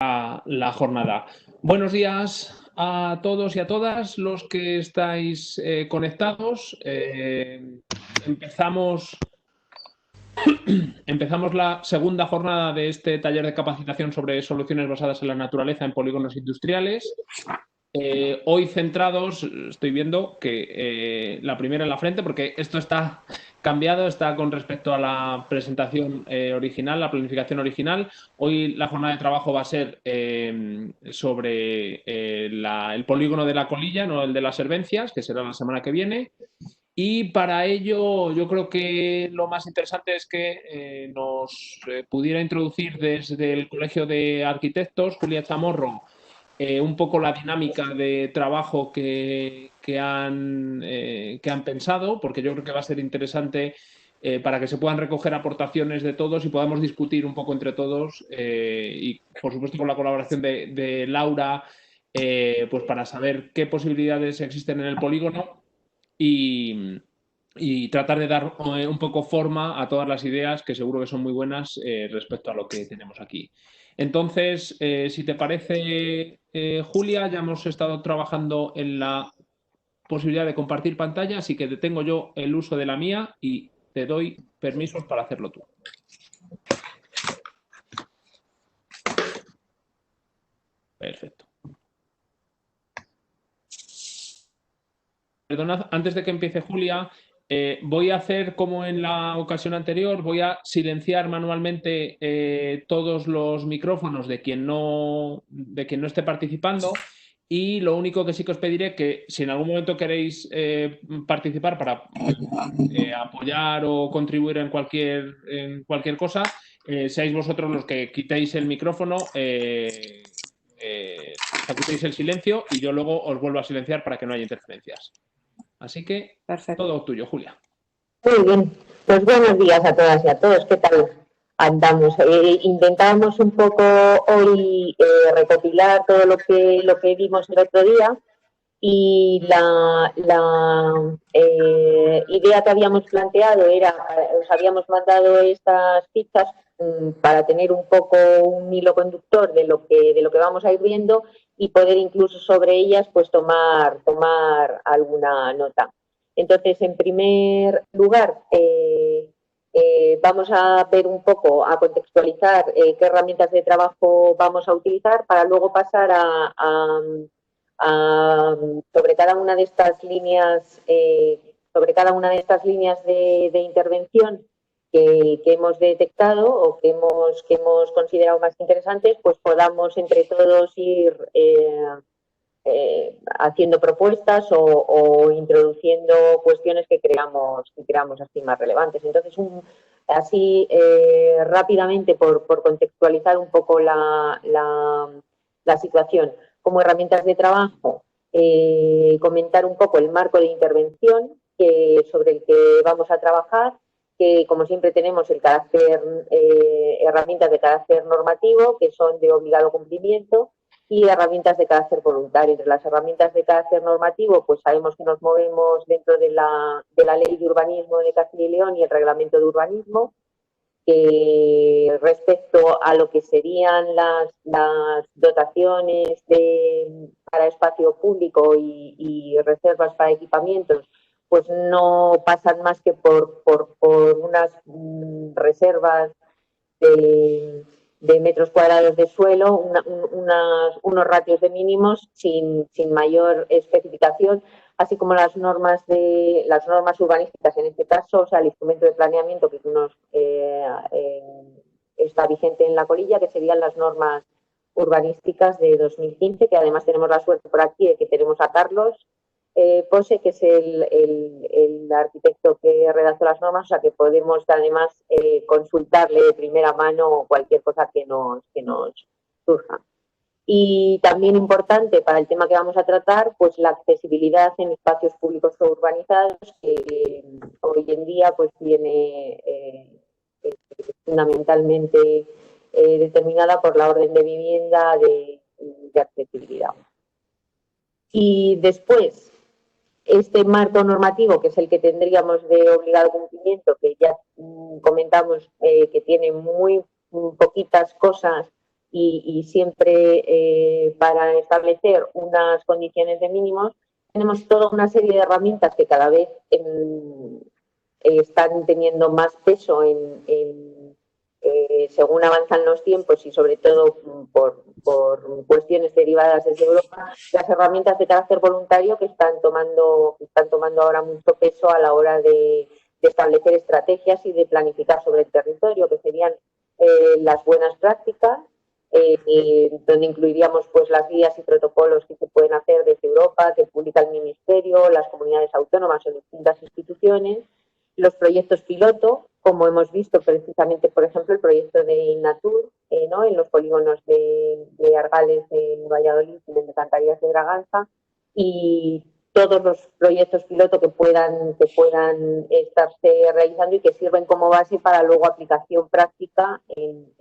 la jornada. Buenos días a todos y a todas los que estáis conectados. Empezamos la segunda jornada de este taller de capacitación sobre soluciones basadas en la naturaleza en polígonos industriales. Hoy centrados, estoy viendo que la primera en la frente, porque esto está cambiado, está con respecto a la presentación original, la planificación original. Hoy la jornada de trabajo va a ser sobre el polígono de la Colilla, no el de las Hervencias, que será la semana que viene. Y para ello yo creo que lo más interesante es que nos pudiera introducir desde el Colegio de Arquitectos, Julia Chamorro, un poco la dinámica de trabajo que han pensado, porque yo creo que va a ser interesante para que se puedan recoger aportaciones de todos y podamos discutir un poco entre todos y, por supuesto, con la colaboración de Laura, pues para saber qué posibilidades existen en el polígono y tratar de dar un poco forma a todas las ideas que seguro que son muy buenas respecto a lo que tenemos aquí. Entonces, si te parece, Julia, ya hemos estado trabajando en la posibilidad de compartir pantalla, así que detengo yo el uso de la mía y te doy permisos para hacerlo tú. Perfecto. Perdonad, antes de que empiece Julia, voy a hacer como en la ocasión anterior, voy a silenciar manualmente todos los micrófonos de quien no esté participando y lo único que sí que os pediré que si en algún momento queréis participar para apoyar o contribuir en cualquier cosa, seáis vosotros los que quitéis el micrófono, quitéis el silencio y yo luego os vuelvo a silenciar para que no haya interferencias. Así que, perfecto. Todo tuyo, Julia. Muy bien, pues buenos días a todas y a todos. ¿Qué tal andamos? Intentábamos un poco hoy recopilar todo lo que vimos el otro día y la idea que habíamos planteado era, os habíamos mandado estas fichas para tener un poco un hilo conductor de lo que vamos a ir viendo y poder incluso sobre ellas pues tomar alguna nota. Entonces, en primer lugar, vamos a ver un poco, a contextualizar qué herramientas de trabajo vamos a utilizar para luego pasar sobre cada una de estas líneas, de intervención que hemos detectado o que hemos considerado más interesantes, pues podamos entre todos ir haciendo propuestas o introduciendo cuestiones que creamos así más relevantes. Entonces, así rápidamente, por contextualizar un poco la situación, como herramientas de trabajo, comentar un poco el marco de intervención sobre el que vamos a trabajar, que como siempre tenemos el carácter, herramientas de carácter normativo, que son de obligado cumplimiento, y herramientas de carácter voluntario. Entre las herramientas de carácter normativo, pues sabemos que nos movemos dentro de la Ley de Urbanismo de Castilla y León y el Reglamento de Urbanismo, que respecto a lo que serían las dotaciones para espacio público y reservas para equipamientos, pues no pasan más que por unas reservas de metros cuadrados de suelo, unos ratios de mínimos sin mayor especificación, así como las normas urbanísticas en este caso, o sea, el instrumento de planeamiento que está vigente en la Colilla, que serían las normas urbanísticas de 2015, que además tenemos la suerte por aquí de que tenemos a Carlos Pose, que es el arquitecto que redactó las normas, o sea que podemos además consultarle de primera mano cualquier cosa que nos surja. Y también importante para el tema que vamos a tratar, pues la accesibilidad en espacios públicos o urbanizados, que hoy en día pues viene fundamentalmente determinada por la orden de vivienda de accesibilidad. Y después, este marco normativo, que es el que tendríamos de obligado cumplimiento, que ya comentamos que tiene muy poquitas cosas y siempre para establecer unas condiciones de mínimos, tenemos toda una serie de herramientas que cada vez están teniendo más peso según avanzan los tiempos y sobre todo por cuestiones derivadas desde Europa, las herramientas de carácter voluntario que están tomando ahora mucho peso a la hora de establecer estrategias y de planificar sobre el territorio, que serían las buenas prácticas, donde incluiríamos pues las guías y protocolos que se pueden hacer desde Europa, que publica el Ministerio, las comunidades autónomas o distintas instituciones, los proyectos piloto, como hemos visto precisamente, por ejemplo, el proyecto de Innatur, ¿no? En los polígonos de Argales, en Valladolid y de Cantarías de Braganza, y todos los proyectos piloto que puedan estarse realizando y que sirven como base para luego aplicación práctica en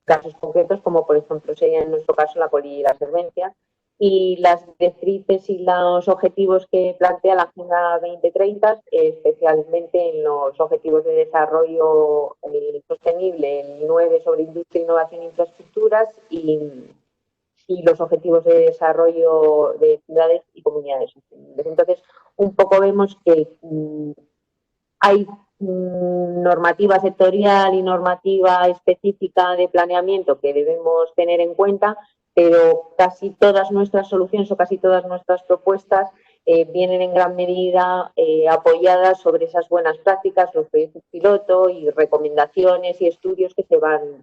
casos concretos, como por ejemplo sería en nuestro caso la Polilla y la Servencia, y las directrices y los objetivos que plantea la Agenda 2030, especialmente en los objetivos de desarrollo sostenible, el 9 sobre industria, innovación e infraestructuras, y los objetivos de desarrollo de ciudades y comunidades sostenibles. Entonces, un poco vemos que hay normativa sectorial y normativa específica de planeamiento que debemos tener en cuenta, pero casi todas nuestras soluciones o casi todas nuestras propuestas vienen en gran medida apoyadas sobre esas buenas prácticas, los proyectos piloto y recomendaciones y estudios que se van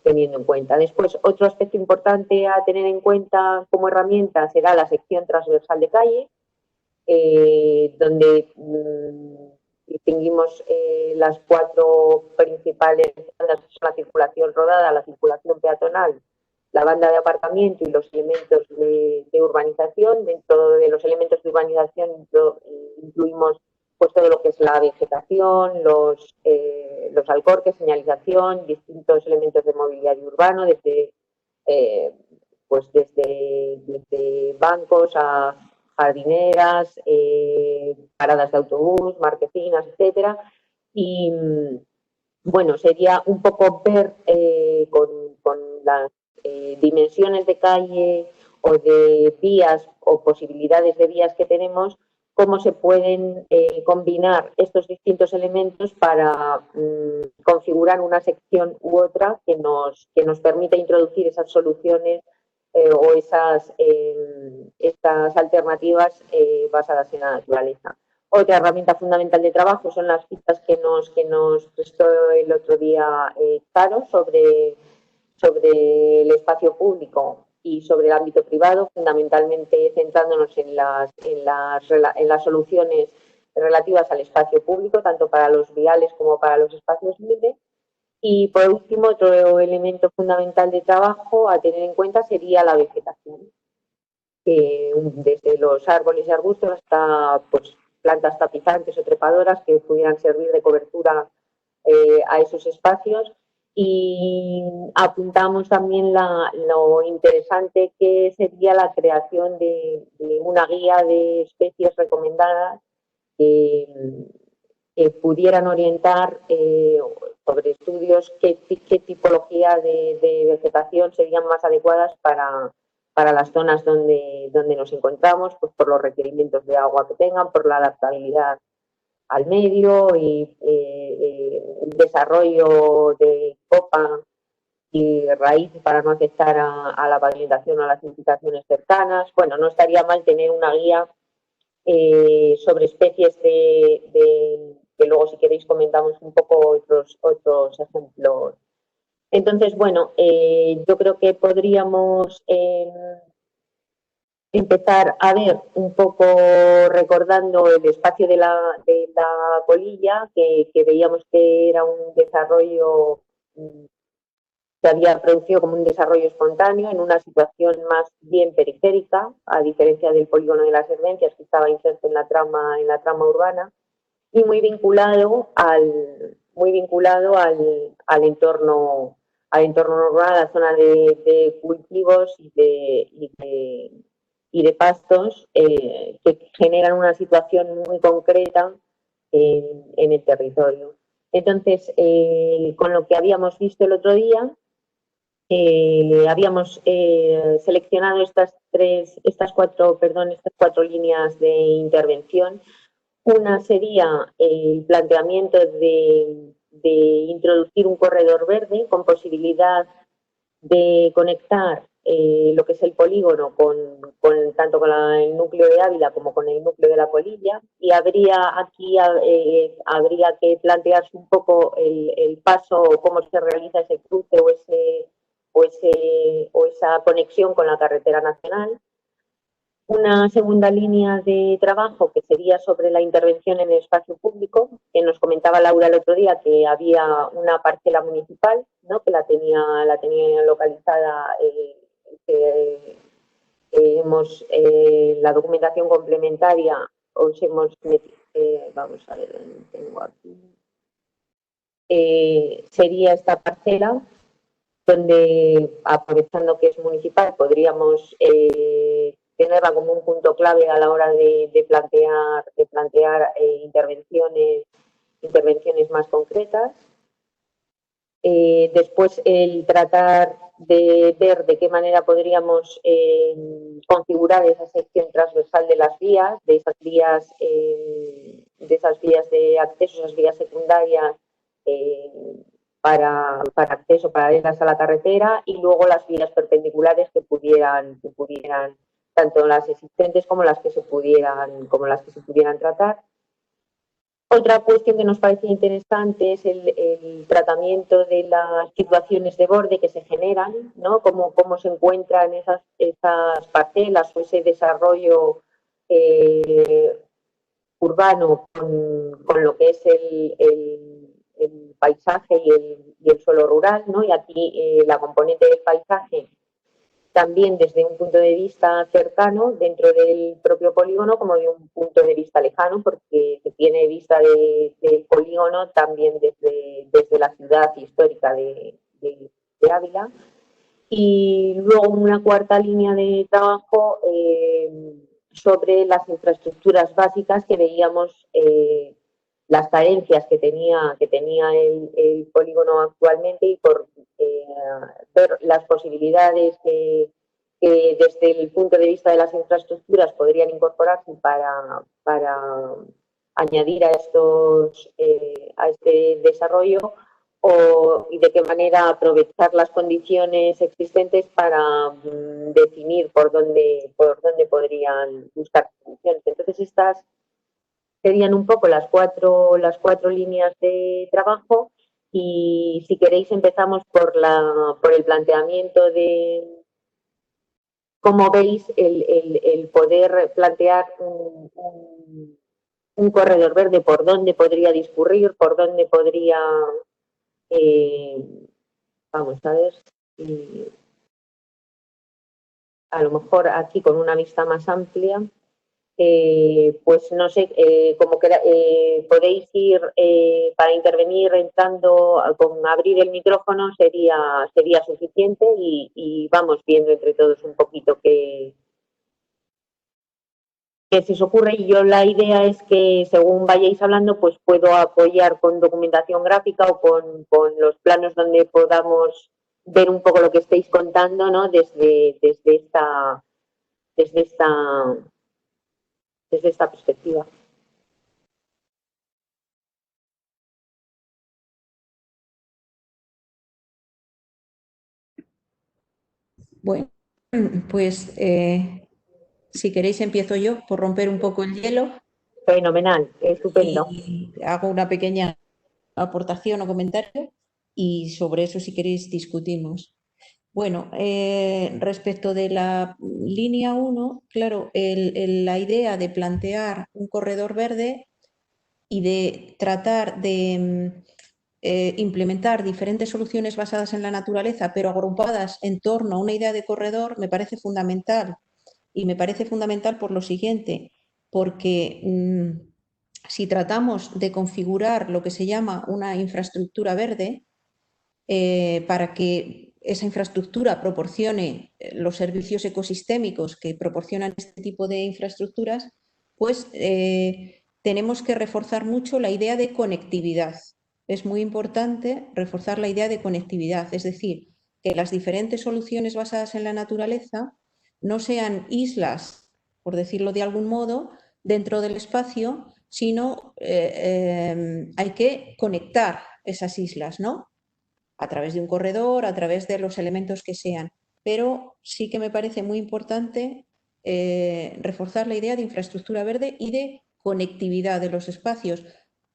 teniendo en cuenta. Después, otro aspecto importante a tener en cuenta como herramienta será la sección transversal de calle, donde distinguimos las cuatro principales bandas, la circulación rodada, la circulación peatonal, la banda de aparcamiento y los elementos de urbanización. Dentro de los elementos de urbanización incluimos pues todo lo que es la vegetación, los alcorques, señalización, distintos elementos de mobiliario urbano, desde bancos a jardineras, paradas de autobús, marquesinas, etcétera. Y bueno, sería un poco ver con las dimensiones de calle o de vías o posibilidades de vías que tenemos, cómo se pueden combinar estos distintos elementos para configurar una sección u otra que nos permita introducir esas soluciones o estas alternativas basadas en la naturaleza. Otra herramienta fundamental de trabajo son las pistas que nos prestó el otro día Caro sobre el espacio público y sobre el ámbito privado, fundamentalmente centrándonos en las soluciones relativas al espacio público, tanto para los viales como para los espacios libres. Y por último, otro elemento fundamental de trabajo a tener en cuenta sería la vegetación, desde los árboles y arbustos hasta pues, plantas tapizantes o trepadoras que pudieran servir de cobertura a esos espacios. Y apuntamos también lo interesante que sería la creación de una guía de especies recomendadas que pudieran orientar sobre estudios qué tipología de vegetación serían más adecuadas para las zonas donde nos encontramos, pues por los requerimientos de agua que tengan, por la adaptabilidad al medio y el desarrollo de copa y raíz para no afectar a la pavimentación o a las edificaciones cercanas. Bueno, no estaría mal tener una guía sobre especies que luego si queréis comentamos un poco otros ejemplos. Entonces, bueno, yo creo que podríamos empezar a ver un poco recordando el espacio de la Polilla, que veíamos que era un desarrollo se había producido como un desarrollo espontáneo en una situación más bien periférica, a diferencia del polígono de las Servencias, que estaba inserto en la trama urbana, y muy vinculado al entorno rural, a la zona de cultivos y de pastos que generan una situación muy concreta en el territorio. Entonces, con lo que habíamos visto el otro día, habíamos seleccionado estas cuatro líneas de intervención. Una sería el planteamiento de introducir un corredor verde con posibilidad de conectar lo que es el polígono tanto con el núcleo de Ávila como con el núcleo de La Polilla, y habría que plantearse un poco el paso, cómo se realiza ese cruce o esa conexión con la carretera nacional. Una segunda línea de trabajo que sería sobre la intervención en el espacio público, que nos comentaba Laura el otro día que había una parcela municipal, ¿no?, que la tenía localizada, la documentación complementaria os hemos metido, vamos a ver, tengo aquí, sería esta parcela donde, aprovechando que es municipal, podríamos tenerla como un punto clave a la hora de plantear intervenciones más concretas. Después, el tratar de ver de qué manera podríamos configurar esa sección transversal de las vías, de esas vías de acceso, esas vías secundarias para acceso paralelas a la carretera, y luego las vías perpendiculares que pudieran tanto las existentes como las que se pudieran tratar. Otra cuestión que nos parece interesante es el tratamiento de las situaciones de borde que se generan, ¿no? Cómo se encuentran esas parcelas o ese desarrollo urbano con lo que es el paisaje y el suelo rural, ¿no? Y aquí la componente del paisaje también desde un punto de vista cercano dentro del propio polígono, como de un punto de vista lejano, porque se tiene vista del polígono también desde la ciudad histórica de Ávila. Y luego una cuarta línea de trabajo sobre las infraestructuras básicas, que veíamos las carencias que tenía el polígono actualmente, y por ver las posibilidades que desde el punto de vista de las infraestructuras podrían incorporarse para añadir a este desarrollo, y de qué manera aprovechar las condiciones existentes para definir por dónde podrían buscar soluciones. Entonces, estas serían un poco las cuatro líneas de trabajo, y si queréis empezamos por el planteamiento de cómo veis el poder plantear un corredor verde, por dónde podría discurrir, por dónde podría, vamos a ver, a lo mejor aquí con una vista más amplia. Pues no sé, como que podéis ir para intervenir entrando, con abrir el micrófono sería suficiente, y vamos viendo entre todos un poquito qué se os ocurre. Y yo, la idea es que según vayáis hablando, pues puedo apoyar con documentación gráfica o con los planos donde podamos ver un poco lo que estáis contando, ¿no?, desde esta perspectiva. Bueno, pues si queréis empiezo yo por romper un poco el hielo. Fenomenal, estupendo. Y hago una pequeña aportación o comentario, y sobre eso, si queréis, discutimos. Bueno, respecto de la línea 1, claro, la idea de plantear un corredor verde y de tratar de implementar diferentes soluciones basadas en la naturaleza, pero agrupadas en torno a una idea de corredor, me parece fundamental. Y me parece fundamental por lo siguiente, porque si tratamos de configurar lo que se llama una infraestructura verde, para que esa infraestructura proporcione los servicios ecosistémicos que proporcionan este tipo de infraestructuras, pues tenemos que reforzar mucho la idea de conectividad. es muy importante reforzar la idea de conectividad, es decir, que las diferentes soluciones basadas en la naturaleza no sean islas, por decirlo de algún modo, dentro del espacio, sino hay que conectar esas islas, ¿no? A través de un corredor, a través de los elementos que sean. Pero sí que me parece muy importante reforzar la idea de infraestructura verde y de conectividad de los espacios.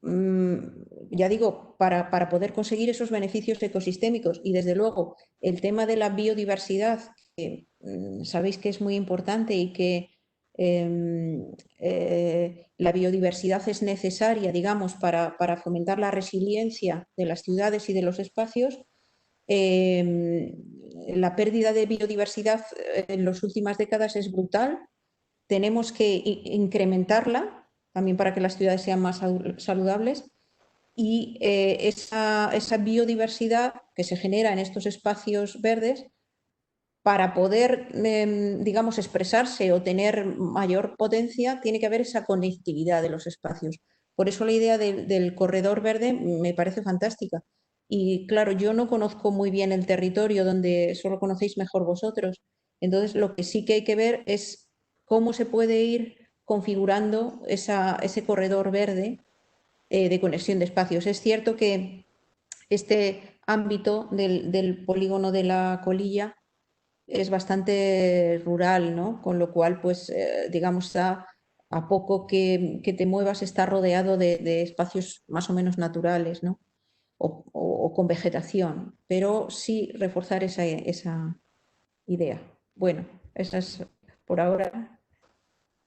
Ya digo, para poder conseguir esos beneficios ecosistémicos y desde luego el tema de la biodiversidad, que sabéis que es muy importante y que la biodiversidad es necesaria, digamos, para fomentar la resiliencia de las ciudades y de los espacios. La pérdida de biodiversidad en las últimas décadas es brutal. Tenemos que incrementarla también para que las ciudades sean más saludables. Y esa biodiversidad que se genera en estos espacios verdes, para poder, digamos, expresarse o tener mayor potencia, tiene que haber esa conectividad de los espacios. Por eso la idea del corredor verde me parece fantástica. Y claro, yo no conozco muy bien el territorio, donde eso lo conocéis mejor vosotros. Entonces, lo que sí que hay que ver es cómo se puede ir configurando ese corredor verde de conexión de espacios. Es cierto que este ámbito del polígono de la Colilla es bastante rural, ¿no? Con lo cual, pues, digamos, a poco que te muevas está rodeado de espacios más o menos naturales, ¿no? O con vegetación, pero sí reforzar esa idea. Bueno, esa es por ahora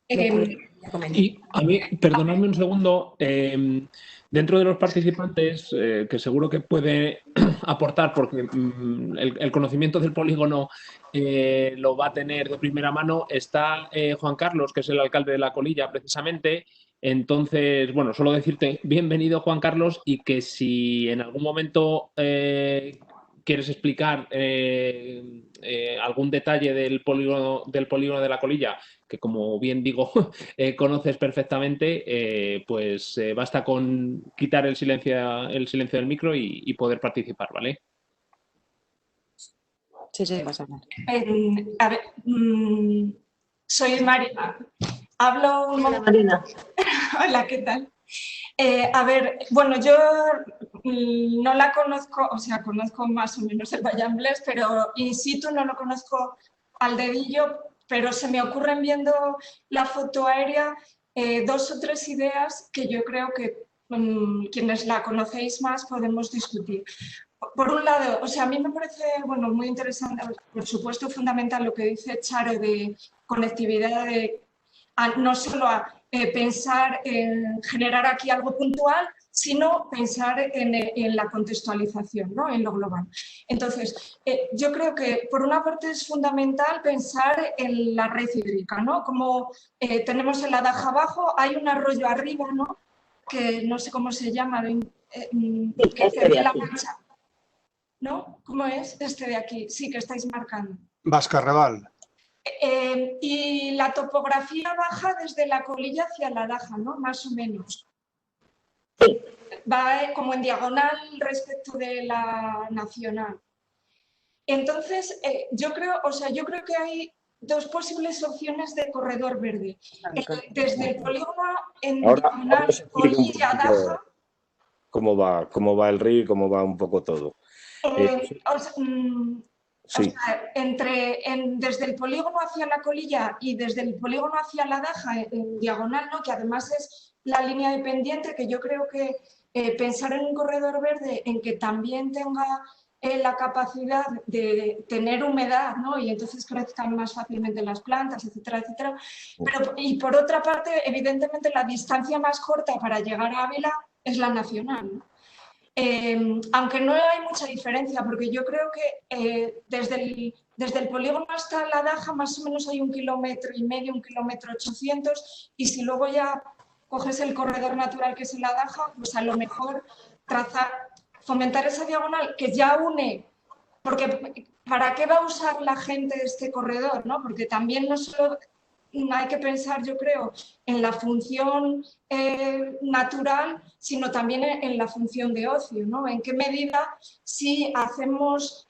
lo que quería comentar. Y a mí, perdonadme un segundo, dentro de los participantes, que seguro que puede aportar, porque el conocimiento del polígono lo va a tener de primera mano, está Juan Carlos, que es el alcalde de La Colilla, precisamente. Entonces, bueno, solo decirte bienvenido, Juan Carlos, y que si en algún momento quieres explicar algún detalle del polígono de La Colilla, que como bien digo, conoces perfectamente, pues basta con quitar el silencio del micro y poder participar, ¿vale? Sí, sí, vas a hablar. A ver, soy Marina. Hablo un Hola, Marina. Hola, ¿qué tal? A ver, bueno, yo no la conozco, o sea, conozco más o menos el Vallambles, pero in situ no lo conozco al dedillo, pero se me ocurren viendo la foto aérea dos o tres ideas que yo creo que quienes la conocéis más podemos discutir. Por un lado, o sea, a mí me parece, bueno, muy interesante, por supuesto fundamental lo que dice Charo de conectividad, no solo a pensar en generar aquí algo puntual, sino pensar en la contextualización, ¿no? En lo global. Entonces, yo creo que por una parte es fundamental pensar en la red hídrica, ¿no? Como tenemos el Adaja abajo, hay un arroyo arriba, ¿no? Que no sé cómo se llama, que se ve la mancha, ¿no? ¿Cómo es este de aquí? Sí, que estáis marcando. Vascarrebal. Y la topografía baja desde la Colilla hacia la Daja, ¿no? Más o menos. Sí. Va como en diagonal respecto de la nacional. Entonces, yo creo que hay dos posibles opciones de corredor verde. Desde el polígono en diagonal Colilla-Daja. ¿Cómo va el río y cómo va un poco todo? Sí. O sea, desde el polígono hacia la Colilla y desde el polígono hacia la Daja en diagonal, ¿no? Que además es la línea de pendiente, que yo creo que pensar en un corredor verde en que también tenga la capacidad de tener humedad, ¿no? Y entonces crezcan más fácilmente las plantas, etcétera, etcétera. Y por otra parte, evidentemente, la distancia más corta para llegar a Ávila es la nacional, ¿no? Aunque no hay mucha diferencia, porque yo creo que desde el polígono hasta la Daja más o menos hay 1,5 kilómetros, 1,8 kilómetros, y si luego ya coges el corredor natural que es la Daja, pues a lo mejor fomentar esa diagonal que ya une, porque ¿para qué va a usar la gente este corredor? ¿No? Porque también no solo hay que pensar, yo creo, en la función natural, sino también en la función de ocio, ¿no? En qué medida si hacemos,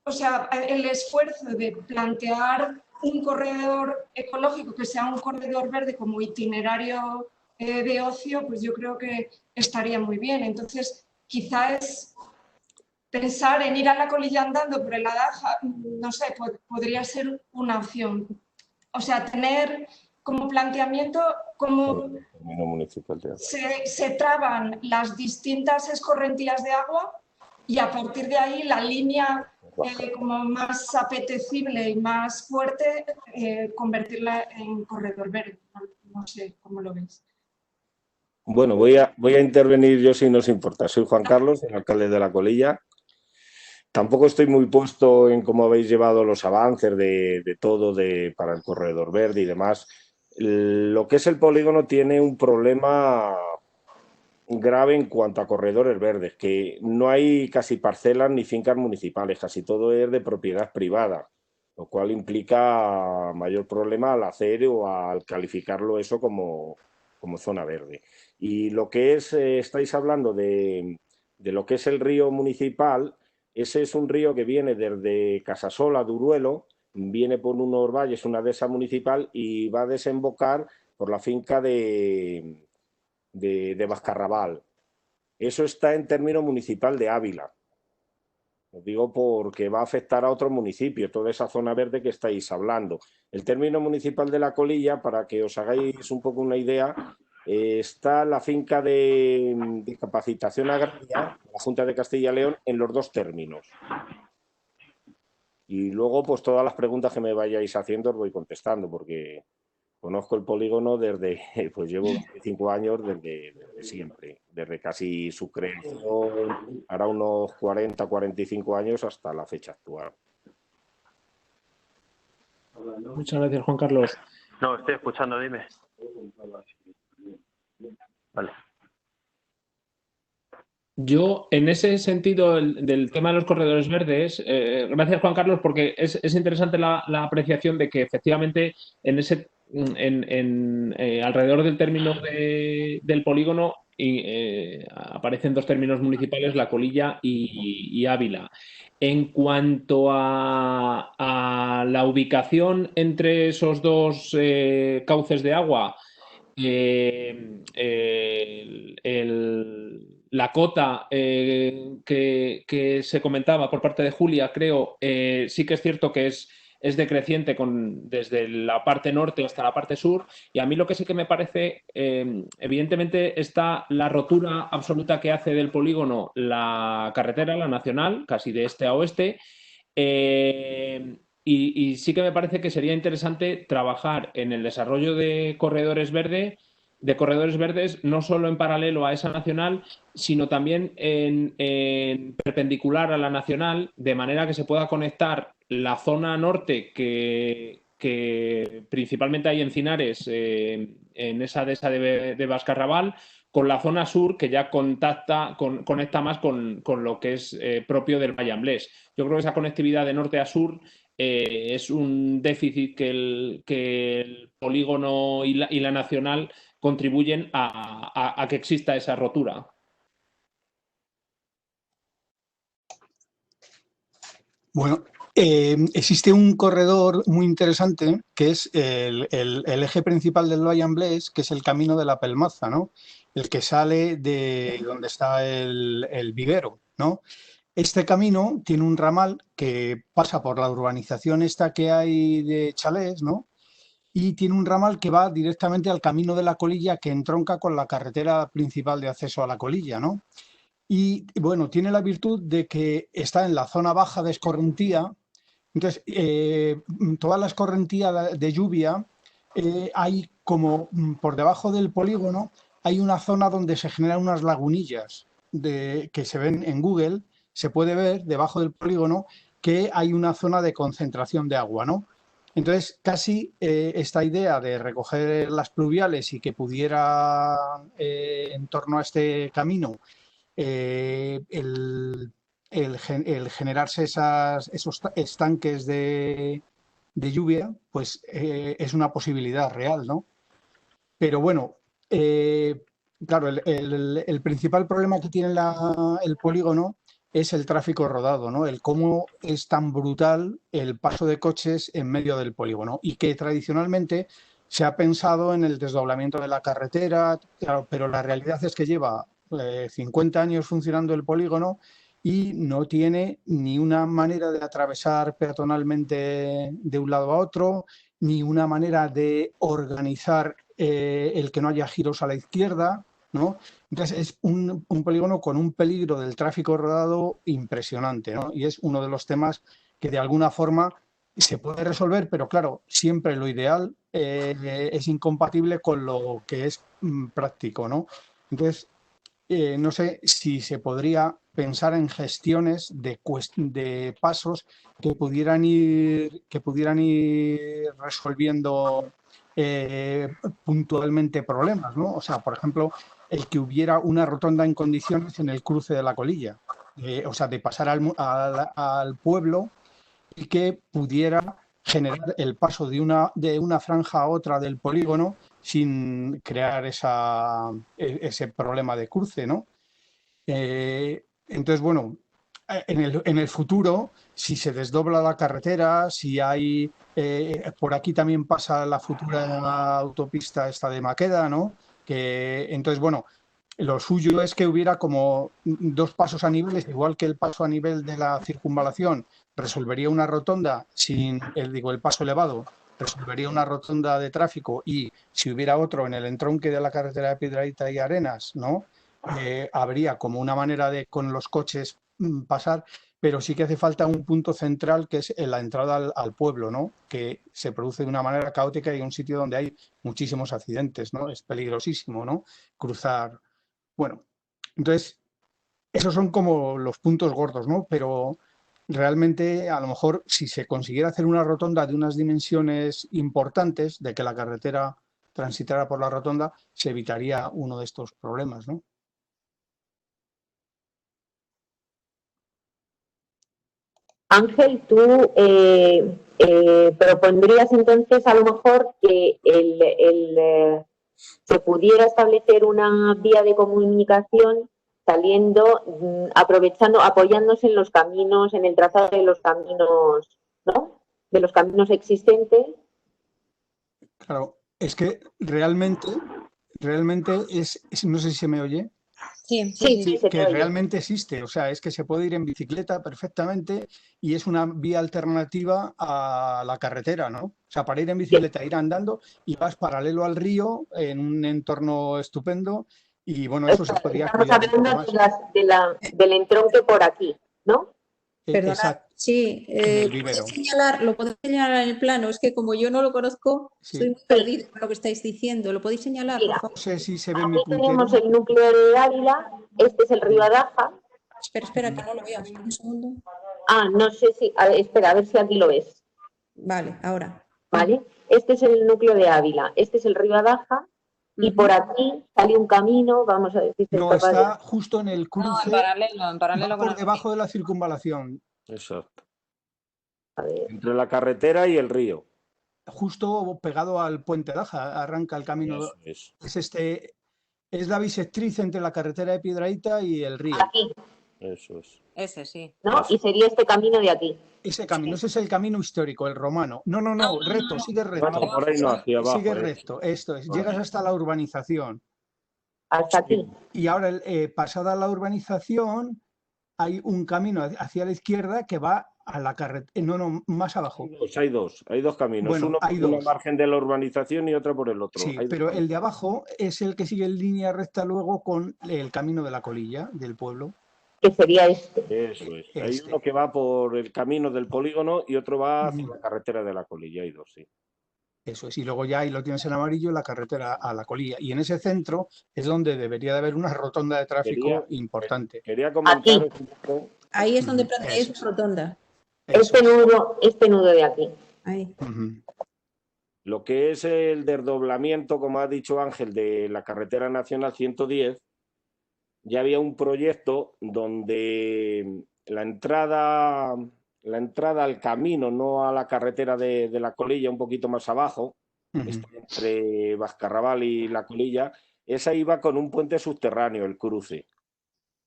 o sea, el esfuerzo de plantear un corredor ecológico que sea un corredor verde como itinerario de ocio, pues yo creo que estaría muy bien. Entonces, quizá es pensar en ir a la colilla andando por el Adaja, no sé, podría ser una opción. O sea, tener como planteamiento cómo se traban las distintas escorrentías de agua y a partir de ahí la línea como más apetecible y más fuerte, convertirla en corredor verde. No sé cómo lo veis. Bueno, voy a intervenir yo si no os importa. Soy Juan Carlos, el alcalde de La Colilla. Tampoco estoy muy puesto en cómo habéis llevado los avances de todo para el corredor verde y demás. Lo que es el polígono tiene un problema grave en cuanto a corredores verdes, que no hay casi parcelas ni fincas municipales, casi todo es de propiedad privada, lo cual implica mayor problema al hacer o al calificarlo eso como zona verde. Y lo que es, estáis hablando de lo que es el río municipal, ese es un río que viene desde Casasola, Duruelo, viene por unos valles, una dehesa municipal y va a desembocar por la finca de Bascarrabal. Eso está en término municipal de Ávila. Os digo porque va a afectar a otro municipio, toda esa zona verde que estáis hablando. El término municipal de La Colilla, para que os hagáis un poco una idea, está la finca de capacitación agraria, la Junta de Castilla y León, en los dos términos. Y luego, pues todas las preguntas que me vayáis haciendo os voy contestando, porque conozco el polígono desde, pues llevo 25 años desde siempre, desde casi su creación, hará unos 40, 45 años hasta la fecha actual. Muchas gracias, Juan Carlos. No, estoy escuchando, dime. Vale. Yo, en ese sentido, del tema de los corredores verdes, gracias, Juan Carlos, porque es interesante la apreciación de que efectivamente alrededor del término del polígono aparecen dos términos municipales, La Colilla y Ávila. En cuanto a la ubicación entre esos dos cauces de agua, la cota que se comentaba por parte de Julia, creo, sí que es cierto que es decreciente desde la parte norte hasta la parte sur, y a mí lo que sí que me parece, evidentemente está la rotura absoluta que hace del polígono la carretera, la nacional, casi de este a oeste, y sí que me parece que sería interesante trabajar en el desarrollo de corredores verdes, no solo en paralelo a esa nacional, sino también en perpendicular a la nacional, de manera que se pueda conectar la zona norte que principalmente hay encinares en esa dehesa de Bascarrabal, con la zona sur que ya conecta más con lo que es propio del Valle Amblés. Yo creo que esa conectividad de norte a sur es un déficit que el polígono y la nacional contribuyen a que exista esa rotura. Bueno, existe un corredor muy interesante que es el eje principal del Valle Amblés, que es el camino de la Pelmaza, ¿no? El que sale de donde está el vivero, ¿no? Este camino tiene un ramal que pasa por la urbanización esta que hay de chalés, ¿no? Y tiene un ramal que va directamente al camino de la Colilla, que entronca con la carretera principal de acceso a la Colilla, ¿no? Y bueno, tiene la virtud de que está en la zona baja de escorrentía. Entonces, toda la escorrentía de lluvia, hay como por debajo del polígono, hay una zona donde se generan unas lagunillas que se ven en Google, se puede ver debajo del polígono que hay una zona de concentración de agua, ¿no? Entonces, casi esta idea de recoger las pluviales y que pudiera, en torno a este camino, el generarse esos estanques de de lluvia, pues es una posibilidad real, ¿no? Pero bueno, claro, el principal problema que tiene el polígono es el tráfico rodado, ¿no? El cómo es tan brutal el paso de coches en medio del polígono y que tradicionalmente se ha pensado en el desdoblamiento de la carretera, claro, pero la realidad es que lleva 50 años funcionando el polígono y no tiene ni una manera de atravesar peatonalmente de un lado a otro, ni una manera de organizar el que no haya giros a la izquierda, ¿no? Entonces es un polígono con un peligro del tráfico rodado impresionante, ¿no? Y es uno de los temas que de alguna forma se puede resolver, pero claro, siempre lo ideal es incompatible con lo que es práctico, ¿no? Entonces, no sé si se podría pensar en gestiones de pasos que pudieran ir resolviendo puntualmente problemas, ¿no? O sea, por ejemplo, el que hubiera una rotonda en condiciones en el cruce de la Colilla, o sea, de pasar al pueblo y que pudiera generar el paso de una franja a otra del polígono sin crear ese problema de cruce, ¿no? Entonces, bueno, en el futuro, si se desdobla la carretera, si hay, por aquí también pasa la futura autopista esta de Maqueda, ¿no? Entonces, bueno, lo suyo es que hubiera como dos pasos a niveles, igual que el paso a nivel de la circunvalación resolvería una rotonda sin el paso elevado, resolvería una rotonda de tráfico, y si hubiera otro en el entronque de la carretera de Piedrahíta y Arenas, ¿no? Habría como una manera de con los coches pasar, pero sí que hace falta un punto central que es la entrada al pueblo, ¿no? Que se produce de una manera caótica y un sitio donde hay muchísimos accidentes, ¿no? Es peligrosísimo, ¿no? Cruzar. Bueno, entonces, esos son como los puntos gordos, ¿no? Pero realmente, a lo mejor, si se consiguiera hacer una rotonda de unas dimensiones importantes, de que la carretera transitara por la rotonda, se evitaría uno de estos problemas, ¿no? Ángel, tú propondrías entonces a lo mejor que se pudiera establecer una vía de comunicación saliendo, aprovechando, apoyándose en los caminos, en el trazado de los caminos, ¿no? De los caminos existentes. Claro, es que realmente no sé si se me oye. Sí, se te Que oye. realmente existe, o sea, es que se puede ir en bicicleta perfectamente y es una vía alternativa a la carretera, ¿no? O sea, para ir en bicicleta, ir andando y vas paralelo al río en un entorno estupendo y bueno, eso se podría Estamos cuidar un poco hablando más. del entronque por aquí, ¿no? Perdona, Exacto, sí, en el vivero. lo podéis señalar en el plano, es que como yo no lo conozco, estoy Sí. muy perdida con lo que estáis diciendo. ¿Lo podéis señalar, por Mira, favor? No sé si se ve mi aquí puntero. tenemos el núcleo de Ávila, este es el río Adaja. Espera, que no lo veo. Un segundo. No sé si, espera, a ver si aquí lo ves. Vale, ahora. ¿Vale? Este es el núcleo de Ávila, este es el río Adaja, y por aquí sale un camino, vamos a decir, No, está justo en el cruce, en paralelo va con por debajo de la circunvalación, Exacto. A ver, Entre la carretera y el río. justo pegado al puente Daja, arranca el camino. Eso es. Es la bisectriz entre la carretera de Piedrahíta y el río. aquí, Eso es. ese, sí. ¿no? Y sería este camino de aquí. Ese camino, ese es el camino histórico, el romano. No, recto, sigue recto. No, por ahí no, hacia abajo. Sigue recto, esto es. Llegas hasta la urbanización. Hasta aquí. Y ahora, pasada la urbanización, hay un camino hacia la izquierda que va a la carretera. No, más abajo. Hay dos caminos. Bueno, uno hay por una dos. margen de la urbanización y otro por el otro. Sí, Hay dos pero el caminos. de abajo es el que sigue en línea recta luego con el camino de la colilla del pueblo. Que sería este. Eso es. Hay uno que va por el camino del polígono y otro va hacia la carretera de la colilla. Hay dos, sí. Eso es, y luego ya ahí lo tienes en amarillo, la carretera a la colilla. Y en ese centro es donde debería de haber una rotonda de tráfico importante. Quería comentar Aquí. un poco. Ahí es donde planteáis una rotonda. Este nudo de aquí. Ahí. Lo que es el desdoblamiento, como ha dicho Ángel, de la carretera nacional 110, ya había un proyecto donde la entrada la entrada al camino, no a la carretera de la Colilla, un poquito más abajo, está entre Bascarrabal y la Colilla, esa iba con un puente subterráneo, el cruce.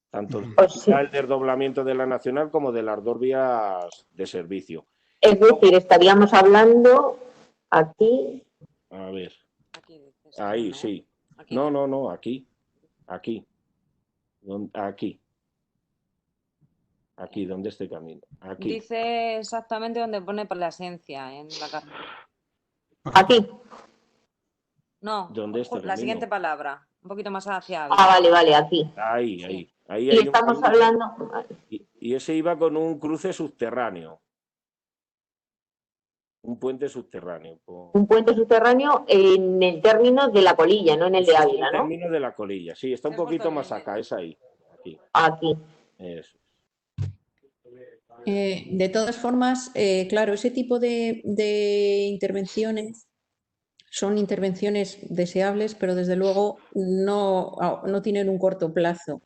Tanto el desdoblamiento de la Nacional como de las dos vías de servicio. Es decir, estaríamos hablando aquí. A ver. Aquí dices, Ahí, ¿no? sí. Aquí. No, aquí. Aquí. Aquí. Aquí, donde este camino. Aquí. Dice exactamente donde pone Plasencia en la carta. Aquí. No, ¿Dónde está el la camino? siguiente palabra. Un poquito más hacia Ah, Ávila. vale, aquí. Ahí Y hay un estamos camino. hablando. Y ese iba con un cruce subterráneo. Un puente subterráneo. Un puente subterráneo en el término de la Colilla, no en el de Ávila, El ¿no? término de la Colilla, sí, está un Es justo poquito en más el acá, medio. es ahí. Aquí. Aquí. Eso. De todas formas, claro, ese tipo de intervenciones son intervenciones deseables, pero desde luego no tienen un corto plazo.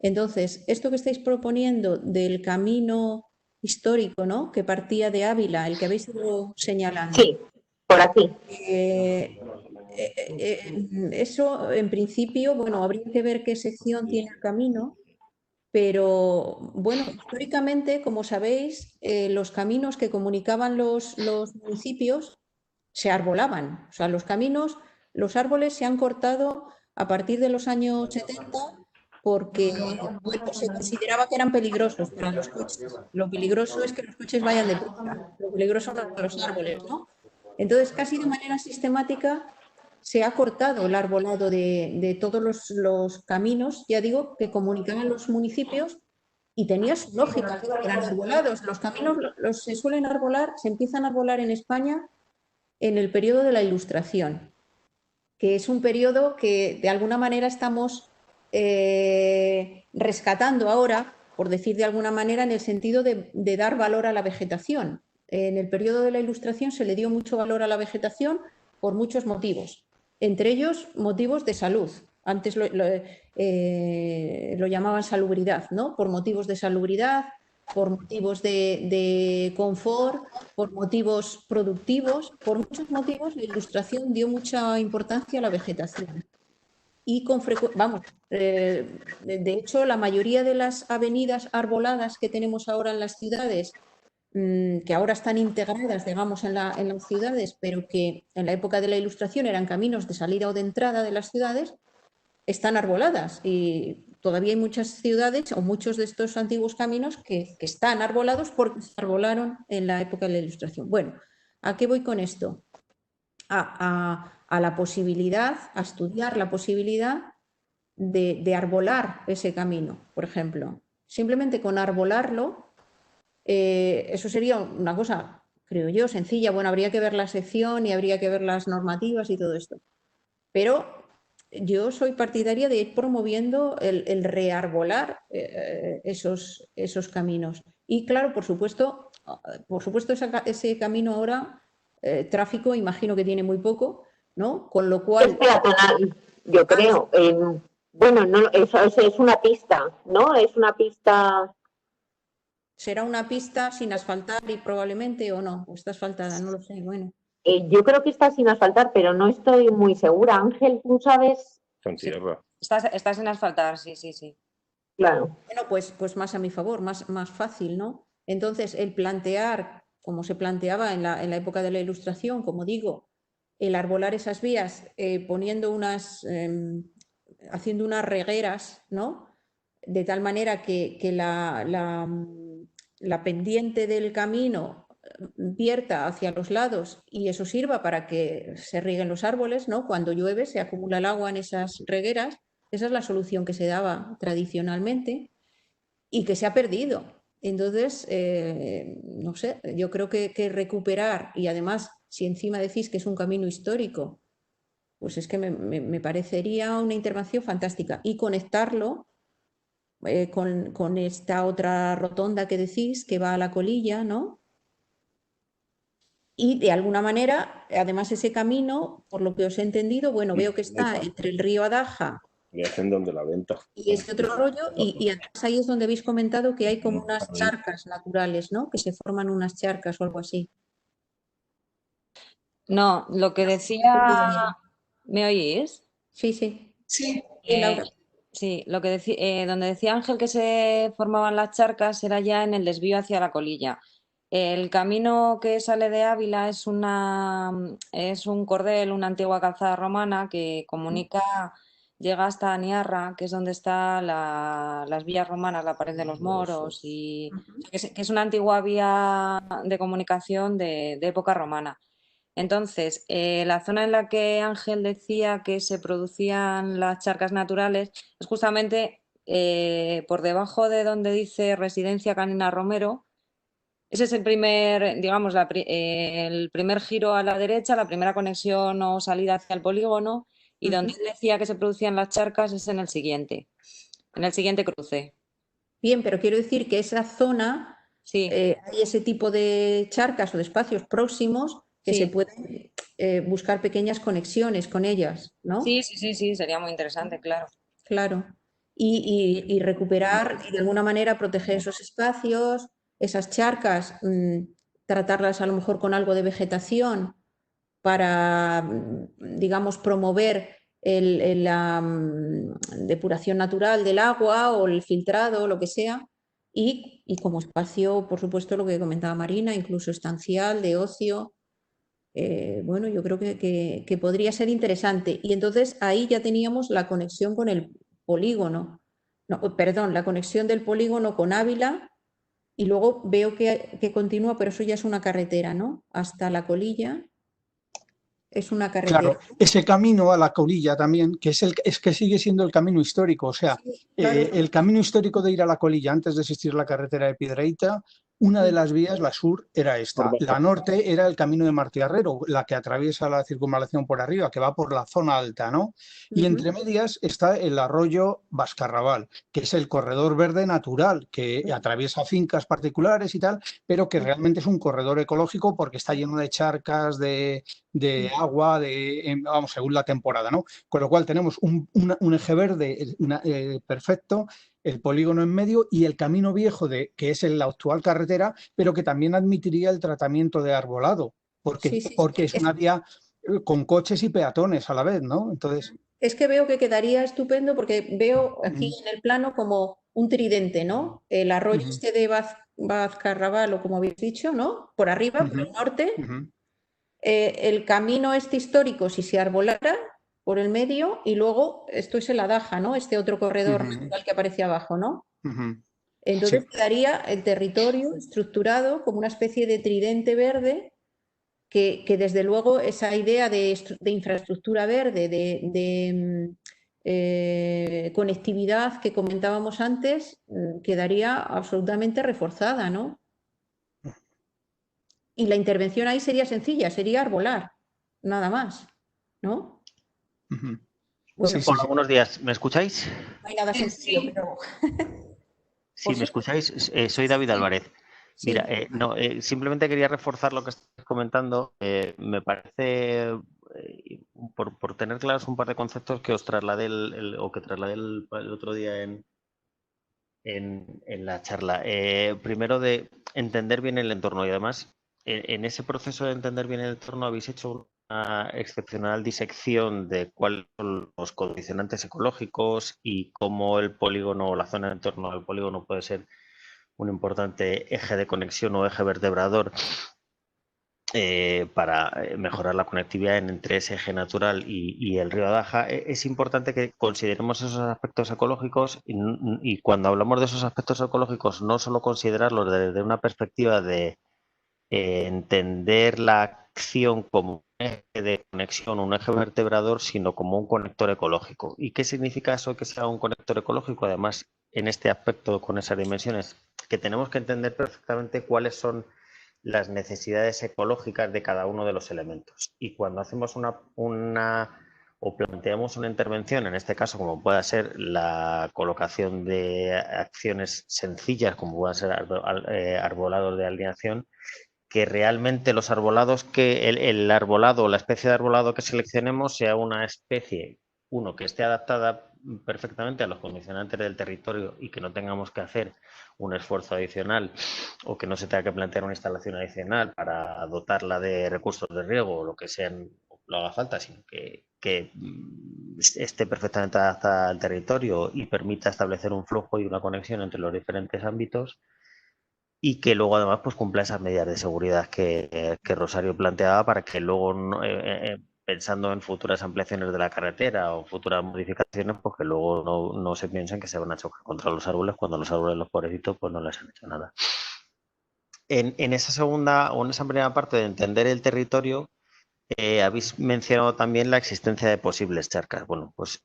Entonces, esto que estáis proponiendo del camino histórico, ¿no?, que partía de Ávila, el que habéis ido señalando. Sí, por aquí. Eso, en principio, bueno, habría que ver qué sección tiene el camino, pero, bueno, históricamente, como sabéis, los caminos que comunicaban los municipios se arbolaban. O sea, los caminos, los árboles se han cortado a partir de los años 70 porque, bueno, se consideraba que eran peligrosos para los coches. Lo peligroso es que los coches vayan deprisa, lo peligroso son los árboles, ¿no? Entonces, casi de manera sistemática se ha cortado el arbolado de todos los caminos, ya digo, que comunicaban los municipios y tenía su lógica, que eran arbolados. Los caminos se suelen arbolar, se empiezan a arbolar en España en el periodo de la Ilustración, que es un periodo que de alguna manera estamos rescatando ahora, por decir de alguna manera, en el sentido de dar valor a la vegetación. En el periodo de la Ilustración se le dio mucho valor a la vegetación por muchos motivos, entre ellos motivos de salud. Antes lo llamaban salubridad, ¿no? Por motivos de salubridad, por motivos de confort, por motivos productivos, por muchos motivos la Ilustración dio mucha importancia a la vegetación. Y de hecho, la mayoría de las avenidas arboladas que tenemos ahora en las ciudades, que ahora están integradas, digamos, en las ciudades, pero que en la época de la Ilustración eran caminos de salida o de entrada de las ciudades, están arboladas y todavía hay muchas ciudades o muchos de estos antiguos caminos que están arbolados porque se arbolaron en la época de la Ilustración. Bueno, ¿a qué voy con esto? A la posibilidad, a estudiar la posibilidad de arbolar ese camino, por ejemplo. Simplemente con arbolarlo, eso sería una cosa, creo yo, sencilla. Bueno, habría que ver la sección y habría que ver las normativas y todo esto. Pero yo soy partidaria de ir promoviendo el rearbolar esos caminos. Y claro, por supuesto ese camino ahora, tráfico, imagino que tiene muy poco, ¿no? Con lo cual... Es peatonal, yo creo. Bueno, no, eso es una pista, ¿no? Es una pista... ¿Será una pista sin asfaltar y probablemente o no? ¿O está asfaltada? No lo sé, bueno. Yo creo que está sin asfaltar, pero no estoy muy segura. Ángel, ¿tú sabes? Con tierra. Está sin asfaltar, sí. Claro. Bueno, pues más a mi favor, más fácil, ¿no? Entonces, el plantear, como se planteaba en la época de la Ilustración, como digo, el arbolar esas vías poniendo haciendo unas regueras, ¿no? De tal manera que la pendiente del camino vierta hacia los lados y eso sirva para que se rieguen los árboles, ¿no? Cuando llueve se acumula el agua en esas regueras. Esa es la solución que se daba tradicionalmente y que se ha perdido. Entonces, no sé, yo creo que recuperar, y además, si encima decís que es un camino histórico, pues es que me parecería una intervención fantástica. Y conectarlo con esta otra rotonda que decís, que va a la Colilla, ¿no? Y de alguna manera, además ese camino, por lo que os he entendido, bueno, veo que está entre el río Adaja Y hacen donde la venta. Y es otro rollo, y además ahí es donde habéis comentado que hay como unas charcas naturales, ¿no? Que se forman unas charcas o algo así. No, lo que decía... ¿Me oís? Sí, sí. Sí, Laura. Sí, lo que donde decía Ángel que se formaban las charcas era ya en el desvío hacia la Colilla. El camino que sale de Ávila es un cordel, una antigua calzada romana que comunica, llega hasta Aniarra, que es donde están las vías romanas, la pared de los moros, y que es una antigua vía de comunicación de época romana. Entonces, la zona en la que Ángel decía que se producían las charcas naturales es justamente por debajo de donde dice Residencia Canina Romero. Ese es el primer, digamos, el primer giro a la derecha, la primera conexión o salida hacia el polígono, y donde él decía que se producían las charcas es en el siguiente cruce. Bien, pero quiero decir que esa zona, Sí. hay ese tipo de charcas o de espacios próximos que Sí. se pueden buscar pequeñas conexiones con ellas, ¿no? Sí, sería muy interesante, claro. Claro. Y recuperar y de alguna manera proteger esos espacios, esas charcas, tratarlas a lo mejor con algo de vegetación para, digamos, promover la depuración natural del agua o el filtrado o lo que sea. Y como espacio, por supuesto, lo que comentaba Marina, incluso estancial, de ocio. Bueno, yo creo que podría ser interesante. Y entonces ahí ya teníamos la conexión con el polígono. No, perdón, la conexión del polígono con Ávila. Y luego veo que continúa, pero eso ya es una carretera, ¿no? Hasta la Colilla. Es una carretera. Claro, ese camino a la Colilla también, que es que sigue siendo el camino histórico, o sea, Sí, claro. el camino histórico de ir a la Colilla antes de existir la carretera de Piedrahíta, una de las vías, la sur, era esta. La norte era el camino de Martiarrero, la que atraviesa la circunvalación por arriba, que va por la zona alta, ¿no? Y entre medias está el arroyo Vascarrabal, que es el corredor verde natural, que atraviesa fincas particulares y tal, pero que realmente es un corredor ecológico porque está lleno de charcas, de agua, vamos, según la temporada, ¿no? Con lo cual tenemos un eje verde perfecto, el polígono en medio y el camino viejo, que es la actual carretera, pero que también admitiría el tratamiento de arbolado, porque es una vía con coches y peatones a la vez, ¿no? Entonces... Es que veo que quedaría estupendo porque veo aquí en el plano como un tridente, ¿no? El arroyo este de Vascarrabal, o como habéis dicho, ¿no? Por arriba, por el norte. El camino este histórico, si se arbolara por el medio, y luego esto es el Adaja, ¿no? Este otro corredor natural que aparece abajo, ¿no? Entonces quedaría el territorio estructurado como una especie de tridente verde que desde luego esa idea de infraestructura verde, de conectividad que comentábamos antes, quedaría absolutamente reforzada, ¿no? Y la intervención ahí sería sencilla, sería arbolar, nada más, ¿no? Bueno, hola, buenos días. ¿Me escucháis? No hay nada sencillo, pero... Sí, ¿me escucháis? Soy David Álvarez. Sí. Mira, simplemente quería reforzar lo que estás comentando. Me parece, por tener claros un par de conceptos que os trasladé que trasladé el otro día en la charla. Primero, de entender bien el entorno, y además en ese proceso de entender bien el entorno habéis hecho una excepcional disección de cuáles son los condicionantes ecológicos y cómo el polígono o la zona en torno al polígono puede ser un importante eje de conexión o eje vertebrador para mejorar la conectividad entre ese eje natural y el río Adaja. Es importante que consideremos esos aspectos ecológicos y cuando hablamos de esos aspectos ecológicos no solo considerarlos desde una perspectiva de entender la acción como un eje de conexión, un eje vertebrador, sino como un conector ecológico. ¿Y qué significa eso que sea un conector ecológico? Además, en este aspecto, con esas dimensiones, que tenemos que entender perfectamente cuáles son las necesidades ecológicas de cada uno de los elementos. Y cuando hacemos o planteamos una intervención, en este caso como pueda ser la colocación de acciones sencillas, como pueda ser arbolados de alineación, que realmente los arbolados, el arbolado o la especie de arbolado que seleccionemos sea una especie, uno, que esté adaptada perfectamente a los condicionantes del territorio y que no tengamos que hacer un esfuerzo adicional o que no se tenga que plantear una instalación adicional para dotarla de recursos de riego o lo que sean, lo haga falta, sino que esté perfectamente adaptada al territorio y permita establecer un flujo y una conexión entre los diferentes ámbitos, y que luego además pues cumpla esas medidas de seguridad que Rosario planteaba para que luego, pensando en futuras ampliaciones de la carretera o futuras modificaciones, pues que luego no se piensen que se van a chocar contra los árboles cuando los árboles, los pobrecitos, pues no les han hecho nada. En esa segunda o en esa primera parte de entender el territorio, habéis mencionado también la existencia de posibles charcas. Bueno, pues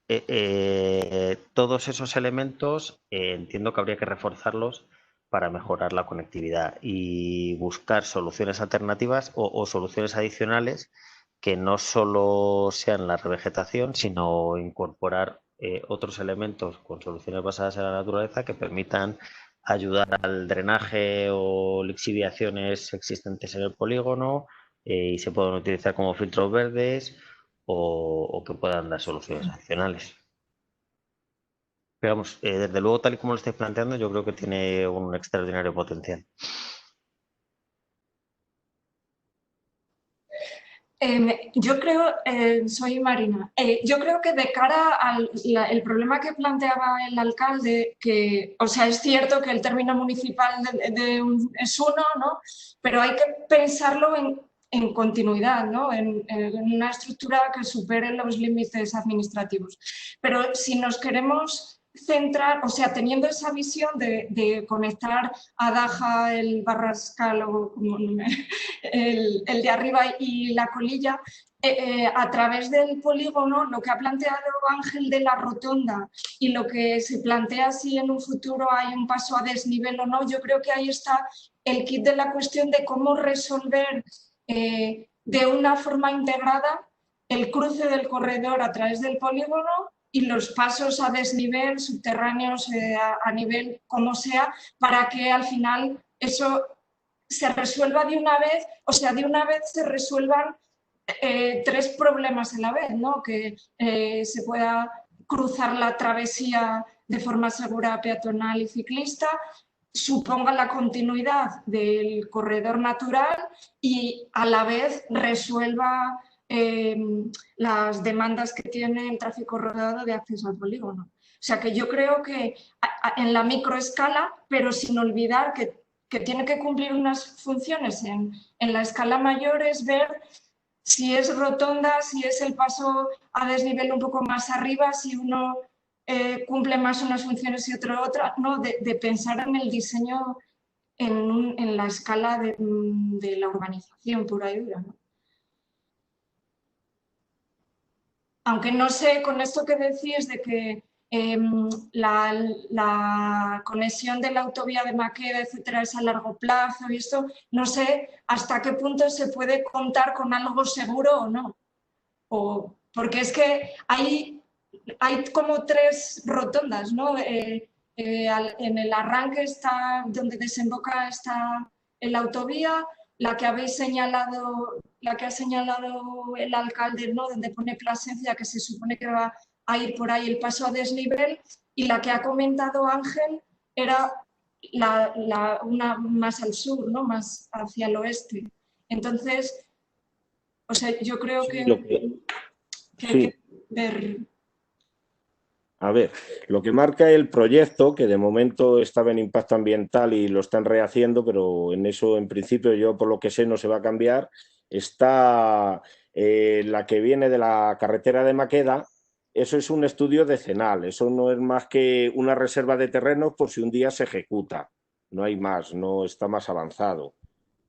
todos esos elementos entiendo que habría que reforzarlos para mejorar la conectividad y buscar soluciones alternativas o soluciones adicionales que no solo sean la revegetación, sino incorporar otros elementos con soluciones basadas en la naturaleza que permitan ayudar al drenaje o lixiviaciones existentes en el polígono, y se pueden utilizar como filtros verdes o que puedan dar soluciones adicionales. Pero vamos, desde luego, tal y como lo estáis planteando, yo creo que tiene un extraordinario potencial. Yo creo, soy Marina, yo creo que de cara al el problema que planteaba el alcalde, que, o sea, es cierto que el término municipal es uno, ¿no? Pero hay que pensarlo en continuidad, ¿no? En una estructura que supere los límites administrativos. Pero si nos queremos centrar, o sea, teniendo esa visión de conectar Adaja, el Barrascal o como el de arriba y la colilla, a través del polígono, lo que ha planteado Ángel de la rotonda y lo que se plantea si en un futuro hay un paso a desnivel o no, yo creo que ahí está el kit de la cuestión de cómo resolver de una forma integrada el cruce del corredor a través del polígono y los pasos a desnivel, subterráneos, a nivel como sea, para que al final eso se resuelva de una vez, o sea, de una vez se resuelvan tres problemas a la vez, ¿no? Que se pueda cruzar la travesía de forma segura peatonal y ciclista, suponga la continuidad del corredor natural y a la vez resuelva las demandas que tiene el tráfico rodado de acceso al polígono. O sea que yo creo que en la microescala, pero sin olvidar que tiene que cumplir unas funciones en la escala mayor, es ver si es rotonda, si es el paso a desnivel un poco más arriba, si uno cumple más unas funciones y otro otras, ¿no? De pensar en el diseño en la escala de la urbanización pura y dura, ¿no? Aunque no sé, con esto que decís de que la conexión de la autovía de Maqueda, etcétera, es a largo plazo y esto, no sé hasta qué punto se puede contar con algo seguro o no. Porque es que hay como tres rotondas, ¿no? En el arranque está donde desemboca está la autovía, la que habéis señalado, la que ha señalado el alcalde, ¿no? Donde pone Plasencia, que se supone que va a ir por ahí el paso a desnivel, y la que ha comentado Ángel era una más al sur, ¿no? Más hacia el oeste. Entonces, o sea, yo creo que hay que ver. A ver, lo que marca el proyecto, que de momento estaba en impacto ambiental y lo están rehaciendo, pero en eso en principio yo por lo que sé no se va a cambiar, está la que viene de la carretera de Maqueda. Eso es un estudio decenal, eso no es más que una reserva de terrenos por si un día se ejecuta, no hay más, no está más avanzado.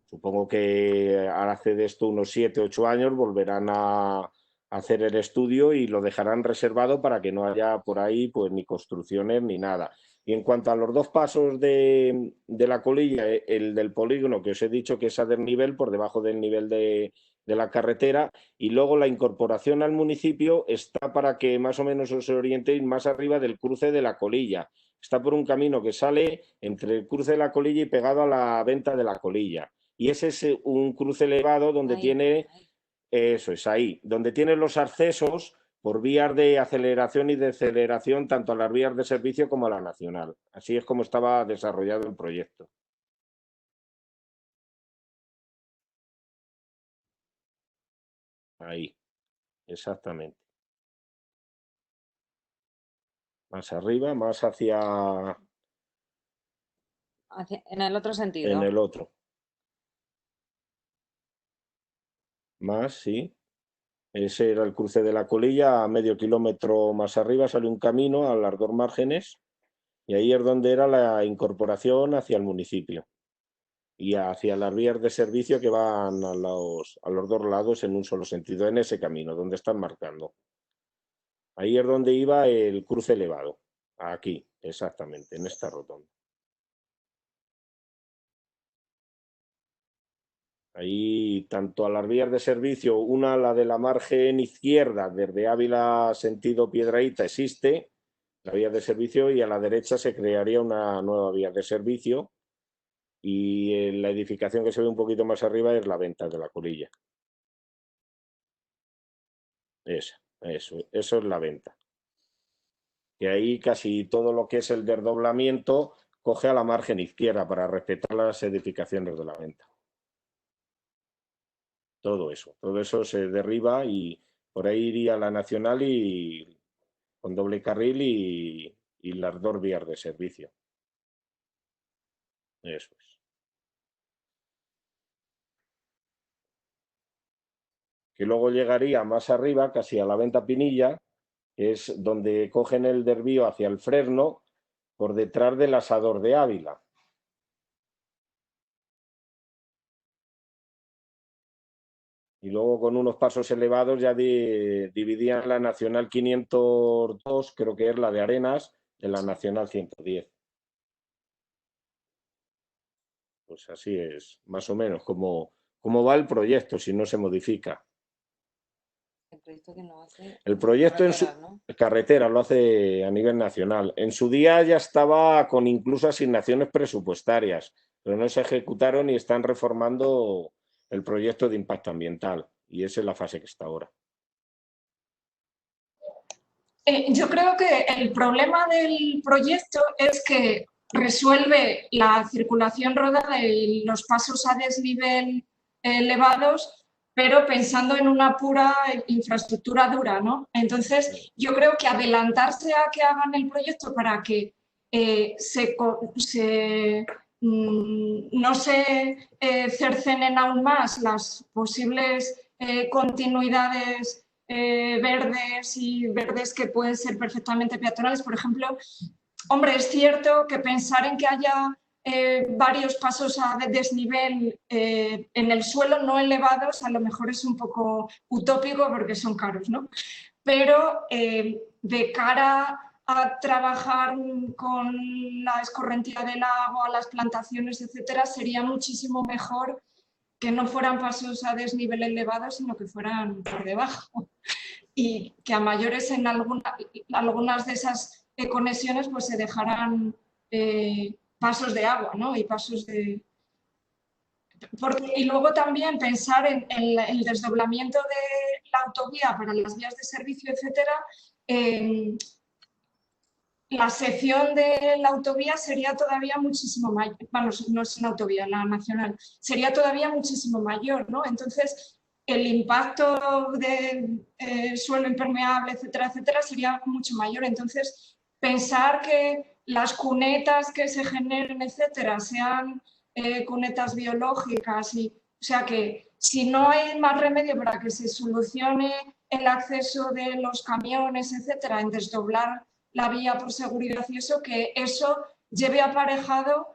Supongo que hace de esto unos 7 u 8 años volverán a hacer el estudio y lo dejarán reservado para que no haya por ahí pues ni construcciones ni nada. Y en cuanto a los dos pasos de la colilla, el del polígono que os he dicho que es a desnivel, por debajo del nivel de la carretera, y luego la incorporación al municipio está para que más o menos os orientéis más arriba del cruce de la colilla. Está por un camino que sale entre el cruce de la colilla y pegado a la venta de la colilla. Y ese es un cruce elevado donde tiene... Eso es ahí, donde tiene los accesos por vías de aceleración y deceleración tanto a las vías de servicio como a la nacional. Así es como estaba desarrollado el proyecto. Ahí, exactamente. Más arriba, más hacia... En el otro sentido. En el otro. Más, sí. Ese era el cruce de la Colilla. A medio kilómetro más arriba sale un camino a las dos márgenes y ahí es donde era la incorporación hacia el municipio y hacia las vías de servicio que van a los dos lados en un solo sentido, en ese camino donde están marcando. Ahí es donde iba el cruce elevado. Aquí, exactamente, en esta rotonda. Ahí, tanto a las vías de servicio, una, la de la margen izquierda, desde Ávila sentido Piedrahíta, existe la vía de servicio y a la derecha se crearía una nueva vía de servicio y la edificación que se ve un poquito más arriba es la venta de la Colilla. Eso es la venta. Y ahí casi todo lo que es el desdoblamiento coge a la margen izquierda para respetar las edificaciones de la venta. Todo eso se derriba y por ahí iría la nacional y con doble carril y las dos vías de servicio. Eso es. Que luego llegaría más arriba, casi a la Venta Pinilla, que es donde cogen el desvío hacia el Fresno, por detrás del Asador de Ávila. Y luego con unos pasos elevados ya dividían la Nacional 502, creo que es la de Arenas, de la Nacional 110. Pues así es, más o menos, como va el proyecto, si no se modifica. ¿El proyecto quién lo hace? El proyecto en su carretera lo hace a nivel nacional. En su día ya estaba con incluso asignaciones presupuestarias, pero no se ejecutaron y están reformando el proyecto de impacto ambiental y esa es la fase que está ahora. Yo creo que el problema del proyecto es que resuelve la circulación rodada y los pasos a desnivel elevados, pero pensando en una pura infraestructura dura, ¿no? Entonces, yo creo que adelantarse a que hagan el proyecto para que no se cercenen aún más las posibles continuidades verdes que pueden ser perfectamente peatonales. Por ejemplo, hombre, es cierto que pensar en que haya varios pasos a desnivel en el suelo no elevados a lo mejor es un poco utópico porque son caros, ¿no? Pero de cara a trabajar con la escorrentía del agua, las plantaciones, etcétera, sería muchísimo mejor que no fueran pasos a desnivel elevado, sino que fueran por debajo. Y que a mayores en algunas de esas conexiones pues se dejaran pasos de agua, ¿no? Y pasos de... y luego también pensar en el desdoblamiento de la autovía para las vías de servicio, etcétera. La sección de la autovía sería todavía muchísimo mayor, bueno, no es una autovía, la nacional, sería todavía muchísimo mayor, ¿no? Entonces, el impacto de suelo impermeable, etcétera, etcétera, sería mucho mayor. Entonces, pensar que las cunetas que se generen, etcétera, sean cunetas biológicas, o sea que si no hay más remedio para que se solucione el acceso de los camiones, etcétera, en desdoblar la vía por seguridad y eso, que eso lleve aparejado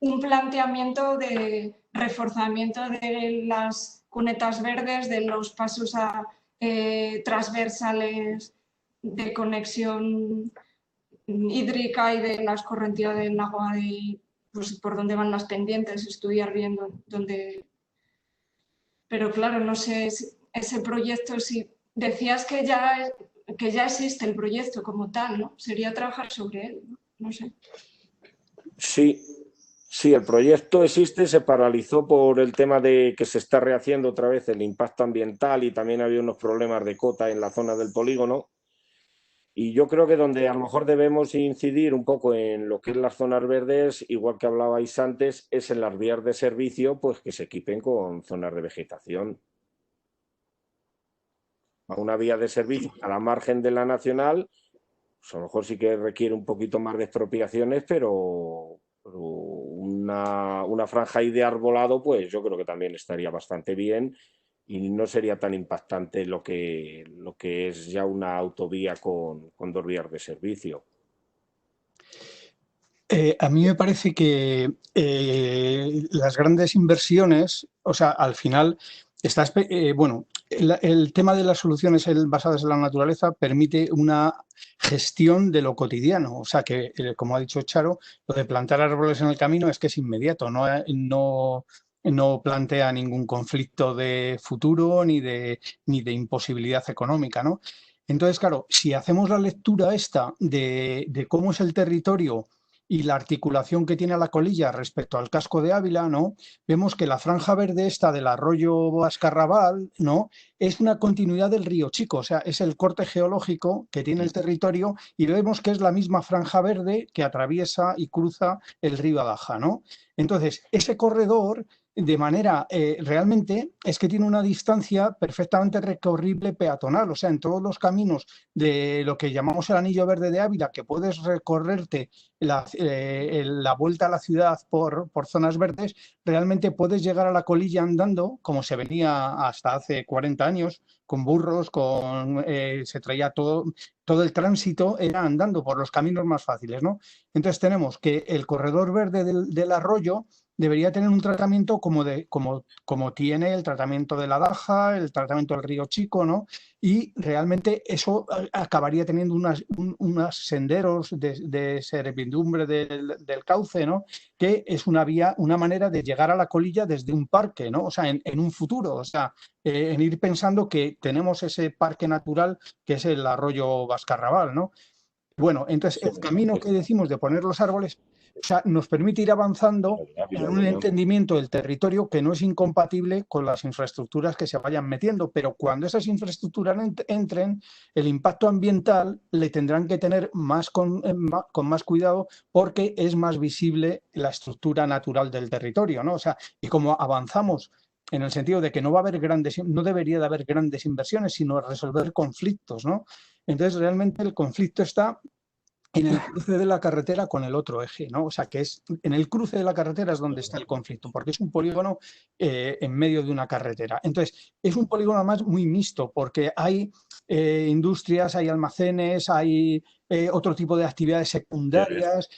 un planteamiento de reforzamiento de las cunetas verdes, de los pasos transversales de conexión hídrica y de la escorrentía del agua, pues, por dónde van las pendientes, estudiar bien dónde... Pero claro, no sé, ese proyecto, si decías que ya existe el proyecto como tal, ¿no? Sería trabajar sobre él, ¿no? No sé. Sí, el proyecto existe, se paralizó por el tema de que se está rehaciendo otra vez el impacto ambiental y también había unos problemas de cota en la zona del polígono Y yo creo que donde a lo mejor debemos incidir un poco en lo que es las zonas verdes, igual que hablabais antes, es en las vías de servicio, pues que se equipen con zonas de vegetación. A una vía de servicio a la margen de la nacional, pues a lo mejor sí que requiere un poquito más de expropiaciones, pero una franja ahí de arbolado, pues yo creo que también estaría bastante bien y no sería tan impactante lo que es ya una autovía con 2 vías de servicio. A mí me parece que las grandes inversiones, o sea, al final, bueno, el tema de las soluciones basadas en la naturaleza permite una gestión de lo cotidiano. O sea, que, como ha dicho Charo, lo de plantar árboles en el camino es que es inmediato, no plantea ningún conflicto de futuro ni de imposibilidad económica, ¿no? Entonces, claro, si hacemos la lectura esta de cómo es el territorio y la articulación que tiene la colilla respecto al casco de Ávila, ¿no? Vemos que la franja verde esta del arroyo Ascarrabal, ¿no? Es una continuidad del río Chico, o sea, es el corte geológico que tiene el territorio y vemos que es la misma franja verde que atraviesa y cruza el río Adaja, ¿no? Entonces, ese corredor de manera, realmente es que tiene una distancia perfectamente recorrible peatonal, o sea, en todos los caminos de lo que llamamos el anillo verde de Ávila, que puedes recorrerte la vuelta a la ciudad por zonas verdes, realmente puedes llegar a la colilla andando, como se venía hasta hace 40 años, con burros, se traía todo el tránsito, era andando por los caminos más fáciles, ¿no? Entonces tenemos que el corredor verde del arroyo debería tener un tratamiento como tiene el tratamiento de la Daja, el tratamiento del río Chico, ¿no? Y realmente eso acabaría teniendo unos senderos de servidumbre del cauce, ¿no? Que es una manera de llegar a la colilla desde un parque, ¿no? O sea, en un futuro, o sea, en ir pensando que tenemos ese parque natural que es el arroyo Bascarrabal, ¿no? Bueno, entonces el camino que decimos de poner los árboles, o sea, nos permite ir avanzando en un entendimiento del territorio que no es incompatible con las infraestructuras que se vayan metiendo, pero cuando esas infraestructuras entren, el impacto ambiental le tendrán que tener con más cuidado porque es más visible la estructura natural del territorio, ¿no? O sea, y como avanzamos en el sentido de que no debería de haber grandes inversiones, sino resolver conflictos, ¿no? Entonces, realmente el conflicto está en el cruce de la carretera con el otro eje, ¿no? O sea, que es en el cruce de la carretera es donde está el conflicto, porque es un polígono en medio de una carretera. Entonces, es un polígono además muy mixto, porque hay industrias, hay almacenes, hay otro tipo de actividades secundarias.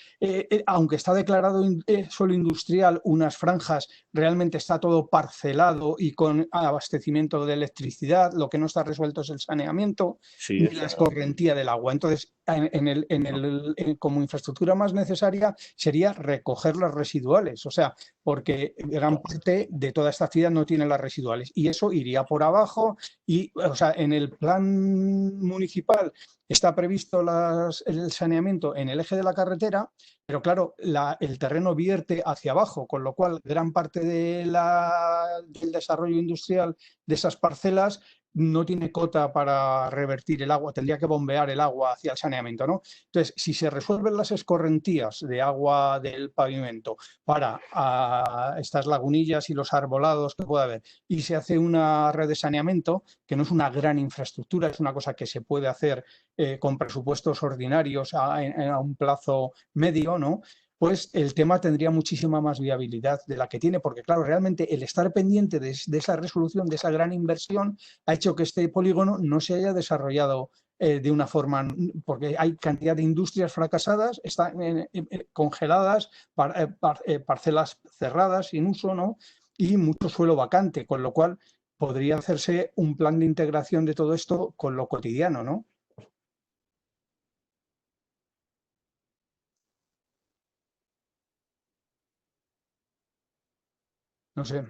Aunque está declarado suelo industrial, unas franjas, realmente está todo parcelado y con abastecimiento de electricidad. Lo que no está resuelto es el saneamiento y la escorrentía del agua. Entonces, como infraestructura más necesaria sería recoger las residuales, o sea, porque gran parte de toda esta actividad no tiene las residuales y eso iría por abajo y, o sea, en el plan municipal está previsto el saneamiento en el eje de la carretera, pero claro, el terreno vierte hacia abajo, con lo cual gran parte del desarrollo industrial de esas parcelas no tiene cota para revertir el agua, tendría que bombear el agua hacia el saneamiento, ¿no? Entonces, si se resuelven las escorrentías de agua del pavimento para estas lagunillas y los arbolados que pueda haber, y se hace una red de saneamiento, que no es una gran infraestructura, es una cosa que se puede hacer con presupuestos ordinarios a un plazo medio, ¿no? Pues el tema tendría muchísima más viabilidad de la que tiene, porque claro, realmente el estar pendiente de esa resolución, de esa gran inversión, ha hecho que este polígono no se haya desarrollado de una forma, porque hay cantidad de industrias fracasadas, están congeladas, parcelas cerradas, sin uso, ¿no? Y mucho suelo vacante, con lo cual podría hacerse un plan de integración de todo esto con lo cotidiano, ¿no? No sé.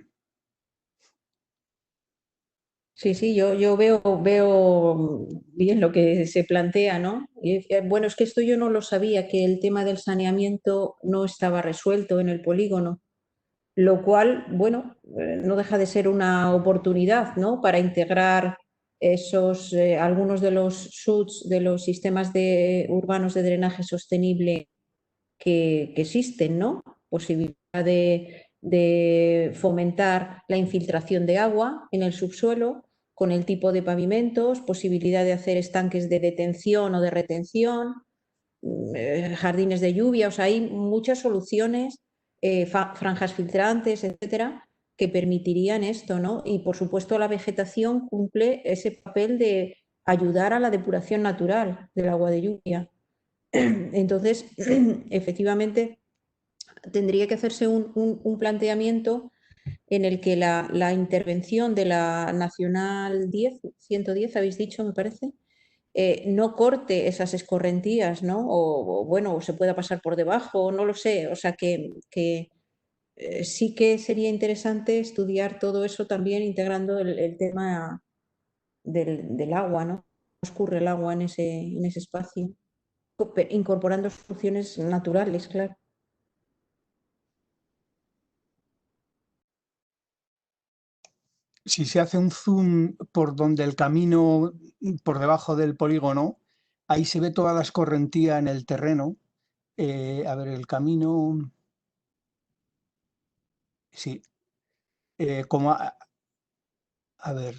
Sí, yo veo bien lo que se plantea, ¿no? Bueno, es que esto yo no lo sabía, que el tema del saneamiento no estaba resuelto en el polígono, lo cual, bueno, no deja de ser una oportunidad, ¿no? Para integrar algunos de los SUDs, de los sistemas urbanos de drenaje sostenible que existen, ¿no? Posibilidad de fomentar la infiltración de agua en el subsuelo con el tipo de pavimentos, posibilidad de hacer estanques de detención o de retención, jardines de lluvia, o sea, hay muchas soluciones, franjas filtrantes, etcétera, que permitirían esto, ¿no? Y por supuesto la vegetación cumple ese papel de ayudar a la depuración natural del agua de lluvia. Entonces, efectivamente, tendría que hacerse un planteamiento en el que la intervención de la Nacional 110, habéis dicho, me parece, no corte esas escorrentías, ¿no? O bueno, se pueda pasar por debajo, no lo sé. O sea que sí que sería interesante estudiar todo eso también integrando el tema del agua, ¿no? ¿Cómo escurre el agua en ese espacio? Incorporando soluciones naturales, claro. Si se hace un zoom por donde el camino, por debajo del polígono, ahí se ve toda la escorrentía en el terreno. A ver, el camino... Sí. Como a ver...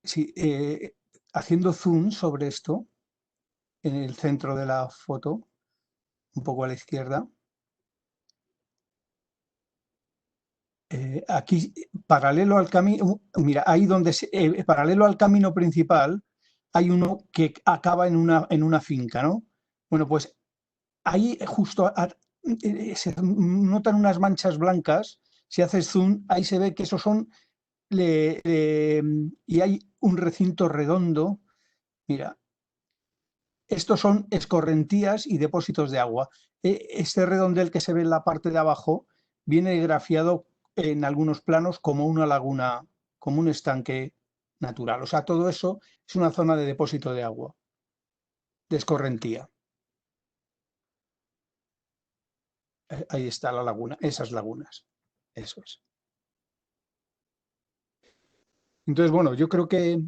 sí, haciendo zoom sobre esto, en el centro de la foto, un poco a la izquierda, aquí, paralelo al camino, mira, ahí donde, paralelo al camino principal, hay uno que acaba en una finca, ¿no? Bueno, pues ahí justo se notan unas manchas blancas, si haces zoom, ahí se ve que esos son, y hay un recinto redondo, mira, estos son escorrentías y depósitos de agua. Este redondel que se ve en la parte de abajo viene grafiado en algunos planos como una laguna, como un estanque natural. O sea, todo eso es una zona de depósito de agua, de escorrentía. Ahí está la laguna, esas lagunas. Eso es. Entonces, bueno, yo creo que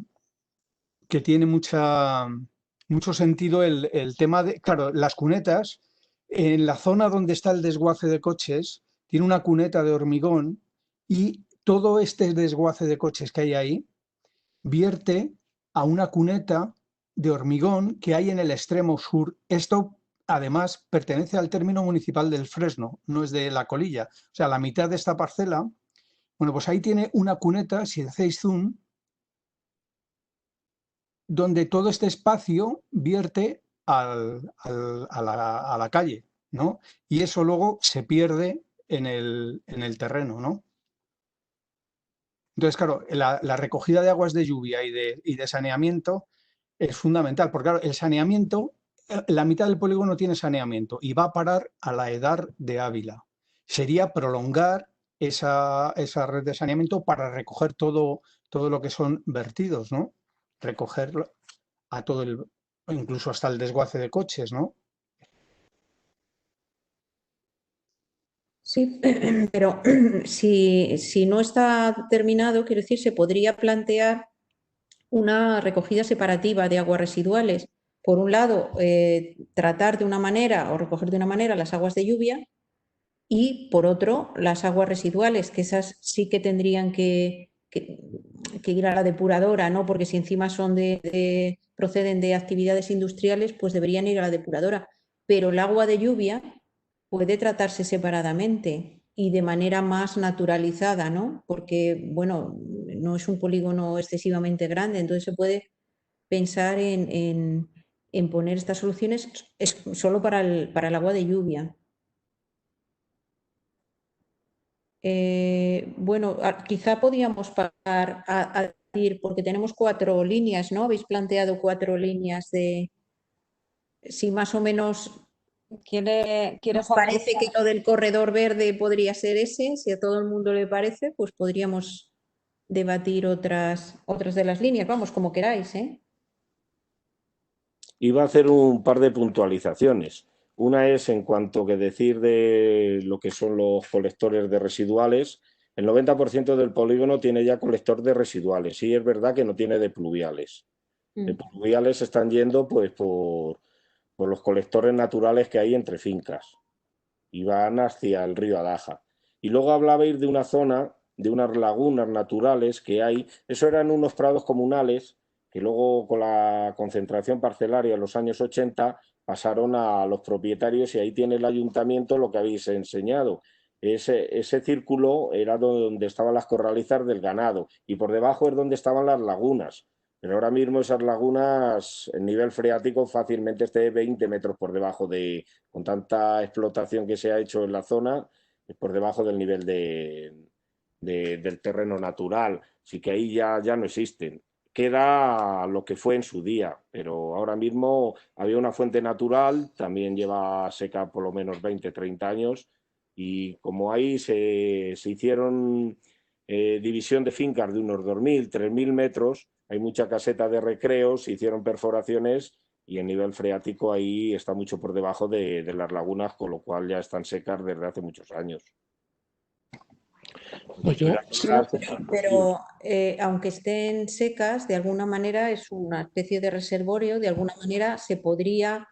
tiene mucho sentido el tema de, claro, las cunetas, en la zona donde está el desguace de coches, tiene una cuneta de hormigón y todo este desguace de coches que hay ahí vierte a una cuneta de hormigón que hay en el extremo sur. Esto, además, pertenece al término municipal del Fresno, no es de La Colilla. O sea, la mitad de esta parcela, bueno, pues ahí tiene una cuneta, si hacéis zoom, donde todo este espacio vierte a la calle, ¿no? Y eso luego se pierde en el terreno, ¿no? Entonces, claro, la recogida de aguas de lluvia y de saneamiento es fundamental, porque claro, el saneamiento, la mitad del polígono tiene saneamiento y va a parar a la Edar de Ávila. Sería prolongar esa red de saneamiento para recoger todo lo que son vertidos, ¿no? Recogerlo a todo incluso hasta el desguace de coches, ¿no? Sí, pero si no está terminado, quiero decir, se podría plantear una recogida separativa de aguas residuales. Por un lado, tratar de una manera o recoger de una manera las aguas de lluvia y, por otro, las aguas residuales, que esas sí que tendrían que ir a la depuradora, ¿no? Porque si encima proceden de actividades industriales, pues deberían ir a la depuradora. Pero el agua de lluvia puede tratarse separadamente y de manera más naturalizada, ¿no? Porque, bueno, no es un polígono excesivamente grande, entonces se puede pensar en poner estas soluciones solo para el agua de lluvia. Bueno, quizá podíamos pasar a decir, porque tenemos 4 líneas, ¿no? Habéis planteado 4 líneas de... Si más o menos ¿Quiere nos Juan parece que lo del corredor verde podría ser ese, si a todo el mundo le parece, pues podríamos debatir otras de las líneas, vamos, como queráis, ¿eh? Iba a hacer un par de puntualizaciones. Una es en cuanto que decir de lo que son los colectores de residuales. El 90% del polígono tiene ya colector de residuales. Sí, es verdad que no tiene de pluviales. De pluviales están yendo pues por los colectores naturales que hay entre fincas y van hacia el río Adaja. Y luego hablabais de una zona, de unas lagunas naturales que hay. Eso eran unos prados comunales que luego con la concentración parcelaria en los años 80 pasaron a los propietarios y ahí tiene el ayuntamiento lo que habéis enseñado. Ese círculo era donde estaban las corralizas del ganado y por debajo es donde estaban las lagunas. Pero ahora mismo esas lagunas, el nivel freático fácilmente esté 20 metros por debajo con tanta explotación que se ha hecho en la zona, por debajo del nivel del terreno natural. Así que ahí ya no existen. Queda lo que fue en su día, pero ahora mismo había una fuente natural, también lleva seca por lo menos 20, 30 años, y como ahí se hicieron división de fincas de unos 2.000, 3.000 metros, hay mucha caseta de recreos, se hicieron perforaciones y el nivel freático ahí está mucho por debajo de las lagunas, con lo cual ya están secas desde hace muchos años. Pues yo, pero aunque estén secas, de alguna manera es una especie de reservorio, de alguna manera se podría...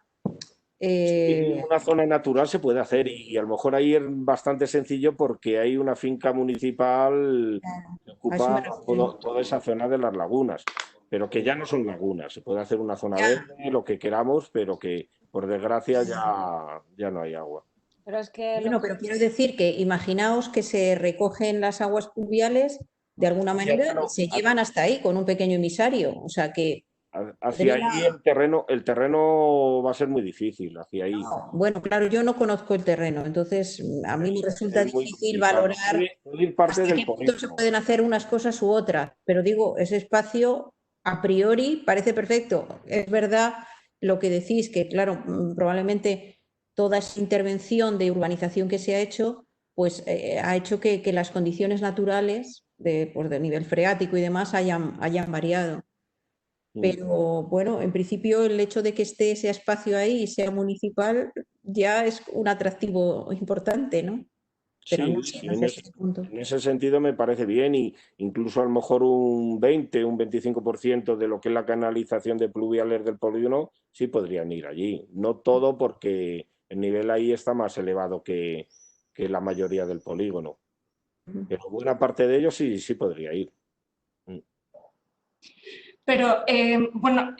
En una zona natural se puede hacer y a lo mejor ahí es bastante sencillo porque hay una finca municipal que ocupa toda esa zona de las lagunas, pero que ya no son lagunas, se puede hacer una zona verde, lo que queramos, pero que por desgracia ya no hay agua. Pero es que Bueno, pero quiero decir que imaginaos que se recogen las aguas pluviales de alguna manera y se llevan hasta ahí con un pequeño emisario, o sea que... Hacia ahí el terreno va a ser muy difícil, hacia ahí. No, bueno, claro, yo no conozco el terreno, entonces a mí me resulta difícil valorar hasta qué punto se pueden hacer unas cosas u otras, pero digo, ese espacio a priori parece perfecto. Es verdad lo que decís, que claro, probablemente toda esa intervención de urbanización que se ha hecho, pues ha hecho que las condiciones naturales de nivel freático y demás hayan variado. Pero bueno, en principio el hecho de que esté ese espacio ahí y sea municipal ya es un atractivo importante, ¿no? Pero Sí, no sé hasta qué punto. en ese sentido me parece bien y incluso a lo mejor un 20, un 25% de lo que es la canalización de pluviales del polígono sí podrían ir allí. No todo porque el nivel ahí está más elevado que la mayoría del polígono. Pero buena parte de ellos sí podría ir. Pero bueno,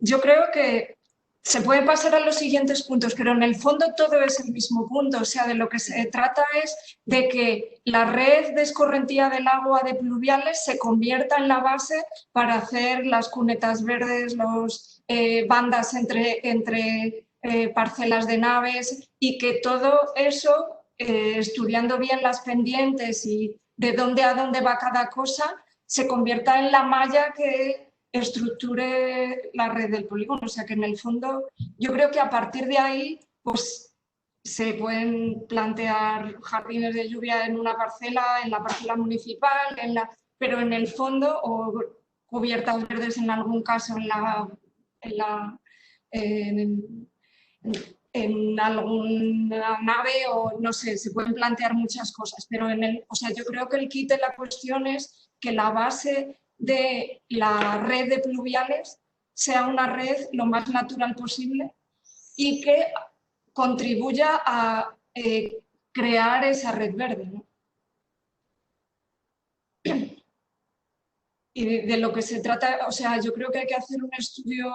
yo creo que se puede pasar a los siguientes puntos, pero en el fondo todo es el mismo punto. O sea, de lo que se trata es de que la red de escorrentía del agua de pluviales se convierta en la base para hacer las cunetas verdes, las bandas entre parcelas de naves y que todo eso, estudiando bien las pendientes y de dónde a dónde va cada cosa, se convierta en la malla que estructure la red del polígono. O sea que en el fondo yo creo que a partir de ahí pues se pueden plantear jardines de lluvia en una parcela, en la parcela municipal, pero en el fondo, o cubiertas verdes en algún caso en alguna nave, o no sé, se pueden plantear muchas cosas, pero o sea, yo creo que el kit de la cuestión es que la base de la red de pluviales sea una red lo más natural posible y que contribuya a crear esa red verde, ¿no? Y de lo que se trata, o sea, yo creo que hay que hacer un estudio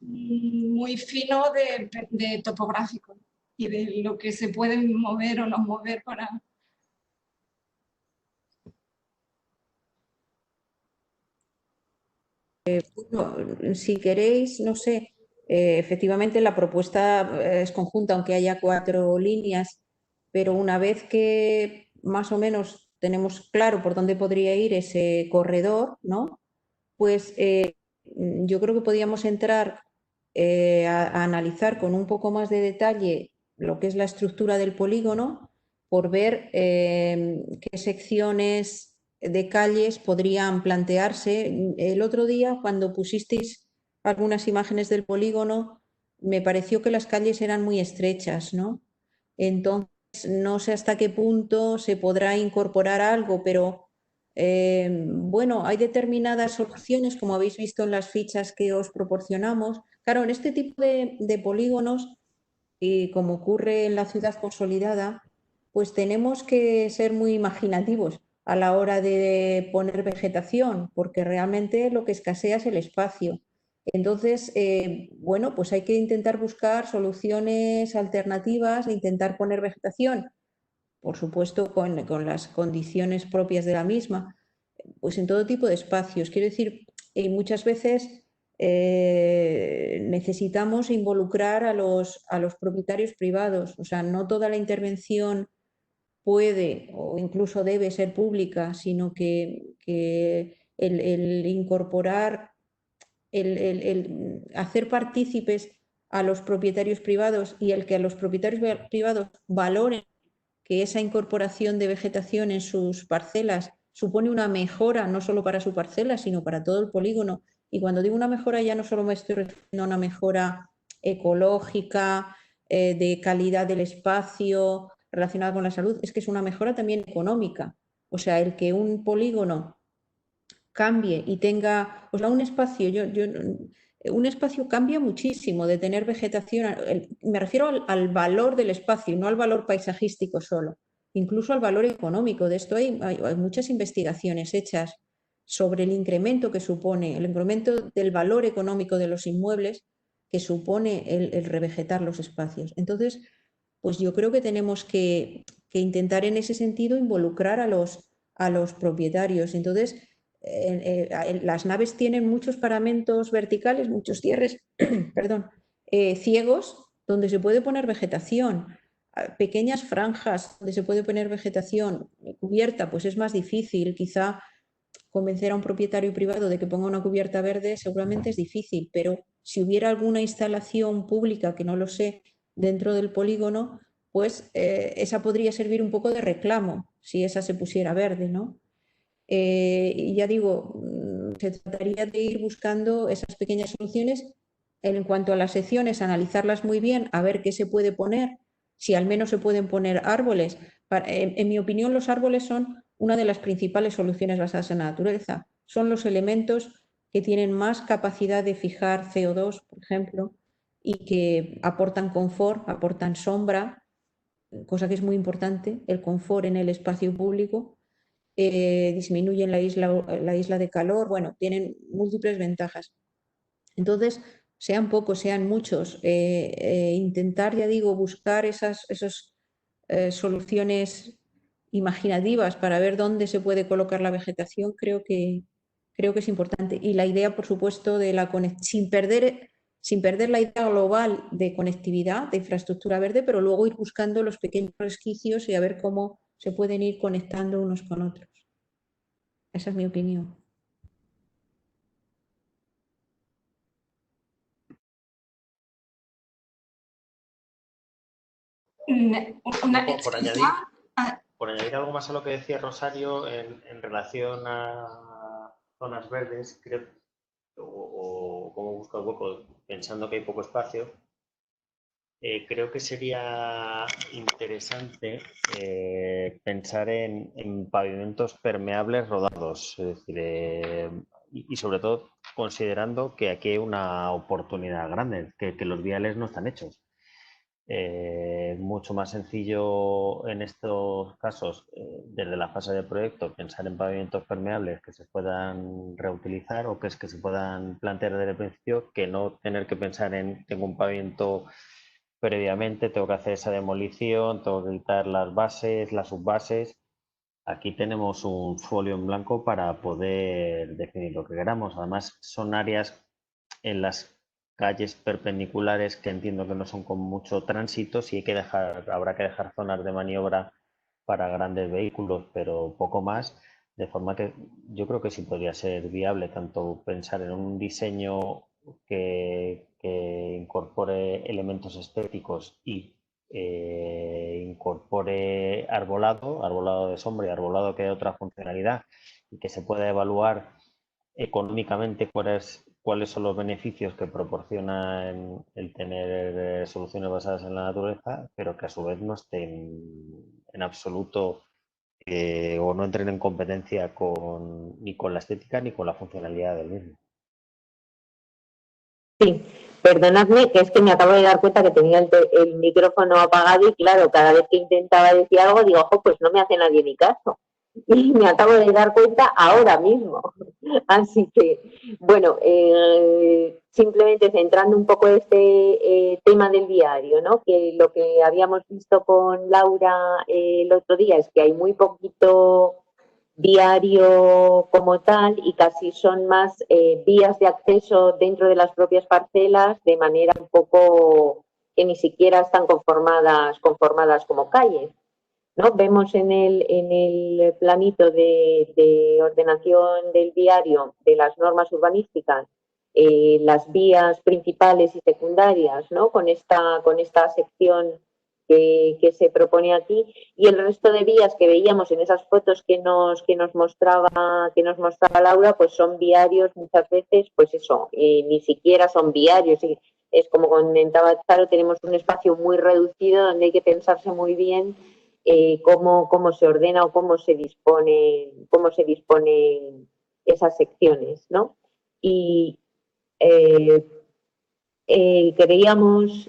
muy fino de topográfico y de lo que se puede mover o no mover para... Bueno, si queréis, no sé, efectivamente la propuesta es conjunta, aunque haya 4 líneas, pero una vez que más o menos tenemos claro por dónde podría ir ese corredor, ¿no? Pues yo creo que podríamos entrar a analizar con un poco más de detalle lo que es la estructura del polígono, por ver qué secciones de calles podrían plantearse. El otro día, cuando pusisteis algunas imágenes del polígono, me pareció que las calles eran muy estrechas, ¿no? Entonces, no sé hasta qué punto se podrá incorporar algo, pero bueno, hay determinadas soluciones, como habéis visto en las fichas que os proporcionamos. Claro, en este tipo de polígonos, y como ocurre en la ciudad consolidada, pues tenemos que ser muy imaginativos a la hora de poner vegetación, porque realmente lo que escasea es el espacio. Entonces, bueno, pues hay que intentar buscar soluciones alternativas e intentar poner vegetación, por supuesto, con las condiciones propias de la misma, pues en todo tipo de espacios. Quiero decir, muchas veces necesitamos involucrar a los propietarios privados, o sea, no toda la intervención puede o incluso debe ser pública, sino que el incorporar, el hacer partícipes a los propietarios privados y el que a los propietarios privados valoren que esa incorporación de vegetación en sus parcelas supone una mejora no solo para su parcela, sino para todo el polígono. Y cuando digo una mejora ya no solo me estoy refiriendo a una mejora ecológica, de calidad del espacio relacionada con la salud, es que es una mejora también económica. O sea, el que un polígono cambie y tenga, o sea, un espacio, un espacio cambia muchísimo de tener vegetación, me refiero al valor del espacio, no al valor paisajístico solo, incluso al valor económico. De esto hay muchas investigaciones hechas sobre el incremento que supone, el incremento del valor económico de los inmuebles que supone el revegetar los espacios. Entonces, pues yo creo que tenemos que intentar en ese sentido involucrar a los propietarios. Entonces, las naves tienen muchos paramentos verticales, muchos cierres, perdón, ciegos, donde se puede poner vegetación, pequeñas franjas donde se puede poner vegetación cubierta, pues es más difícil. Quizá convencer a un propietario privado de que ponga una cubierta verde seguramente es difícil, pero si hubiera alguna instalación pública, que no lo sé, dentro del polígono, pues esa podría servir un poco de reclamo si esa se pusiera verde, ¿no? Y ya digo, se trataría de ir buscando esas pequeñas soluciones. En cuanto a las secciones, analizarlas muy bien, a ver qué se puede poner, si al menos se pueden poner árboles. En mi opinión, los árboles son una de las principales soluciones basadas en la naturaleza. Son los elementos que tienen más capacidad de fijar CO2, por ejemplo, y que aportan confort, aportan sombra, cosa que es muy importante, el confort en el espacio público. Disminuyen la isla de calor, bueno, tienen múltiples ventajas. Entonces, sean pocos, sean muchos, intentar, ya digo, buscar esas soluciones imaginativas para ver dónde se puede colocar la vegetación, creo que es importante. Y la idea, por supuesto, de sin perder la idea global de conectividad, de infraestructura verde, pero luego ir buscando los pequeños resquicios y a ver cómo se pueden ir conectando unos con otros. Esa es mi opinión. Por añadir algo más a lo que decía Rosario en relación a zonas verdes, creo, o cómo buscar hueco pensando que hay poco espacio, creo que sería interesante pensar en pavimentos permeables rodados, es decir, y sobre todo considerando que aquí hay una oportunidad grande, que los viales no están hechos. Mucho más sencillo en estos casos, desde la fase de proyecto, pensar en pavimentos permeables que se puedan reutilizar o que se puedan plantear desde el principio, que no tener que pensar en tengo un pavimento previamente, tengo que hacer esa demolición, tengo que quitar las bases, las subbases. Aquí tenemos un folio en blanco para poder definir lo que queramos. Además, son áreas en las calles perpendiculares que entiendo que no son con mucho tránsito, sí habrá que dejar zonas de maniobra para grandes vehículos, pero poco más, de forma que yo creo que sí podría ser viable tanto pensar en un diseño que incorpore elementos estéticos y incorpore arbolado de sombra y arbolado que dé otra funcionalidad y que se pueda evaluar económicamente cuáles son los beneficios que proporciona el tener soluciones basadas en la naturaleza, pero que a su vez no estén en absoluto o no entren en competencia ni con la estética ni con la funcionalidad del mismo. Sí, perdonadme, que es que me acabo de dar cuenta que tenía el micrófono apagado y claro, cada vez que intentaba decir algo digo, ojo, pues no me hace nadie ni caso. Y me acabo de dar cuenta ahora mismo. Así que, bueno, simplemente centrando un poco este tema del diario, ¿no? Que lo que habíamos visto con Laura el otro día es que hay muy poquito diario como tal y casi son más vías de acceso dentro de las propias parcelas de manera un poco que ni siquiera están conformadas como calles, ¿no? Vemos en el planito de ordenación del diario de las normas urbanísticas las vías principales y secundarias, ¿no? Con esta sección que se propone aquí, y el resto de vías que veíamos en esas fotos que nos mostraba Laura, pues son viarios muchas veces, pues eso, ni siquiera son viarios, y es como comentaba Charo, tenemos un espacio muy reducido donde hay que pensarse muy bien cómo se ordena o cómo se dispone esas secciones, ¿no? Y creíamos,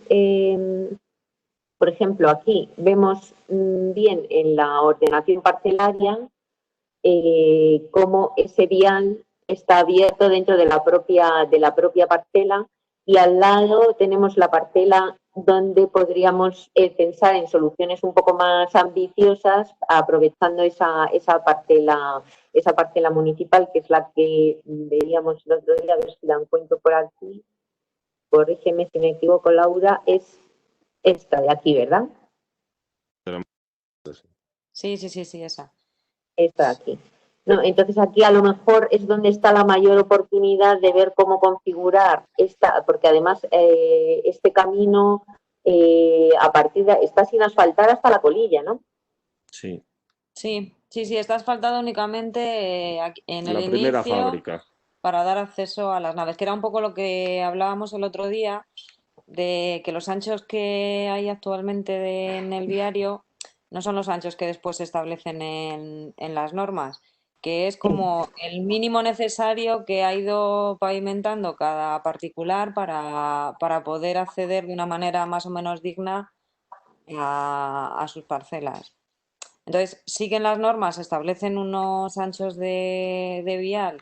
por ejemplo, aquí vemos bien en la ordenación parcelaria cómo ese vial está abierto dentro de la propia parcela, y al lado tenemos la parcela donde podríamos pensar en soluciones un poco más ambiciosas, aprovechando esa parcela municipal, que es la que veíamos el otro día, a ver si la encuentro por aquí, corrígeme si me equivoco, Laura, es esta de aquí, ¿verdad? Sí, esa. Esta de aquí. No, entonces aquí a lo mejor es donde está la mayor oportunidad de ver cómo configurar esta, porque además este camino a partir de está sin asfaltar hasta la colilla, ¿no? Sí. Sí, está asfaltado únicamente en el La primera inicio fábrica. para dar acceso a las naves, que era un poco lo que hablábamos el otro día, de que los anchos que hay actualmente en el viario no son los anchos que después se establecen en las normas, que es como el mínimo necesario que ha ido pavimentando cada particular para poder acceder de una manera más o menos digna a sus parcelas. Entonces, sí que en las normas se establecen unos anchos de vial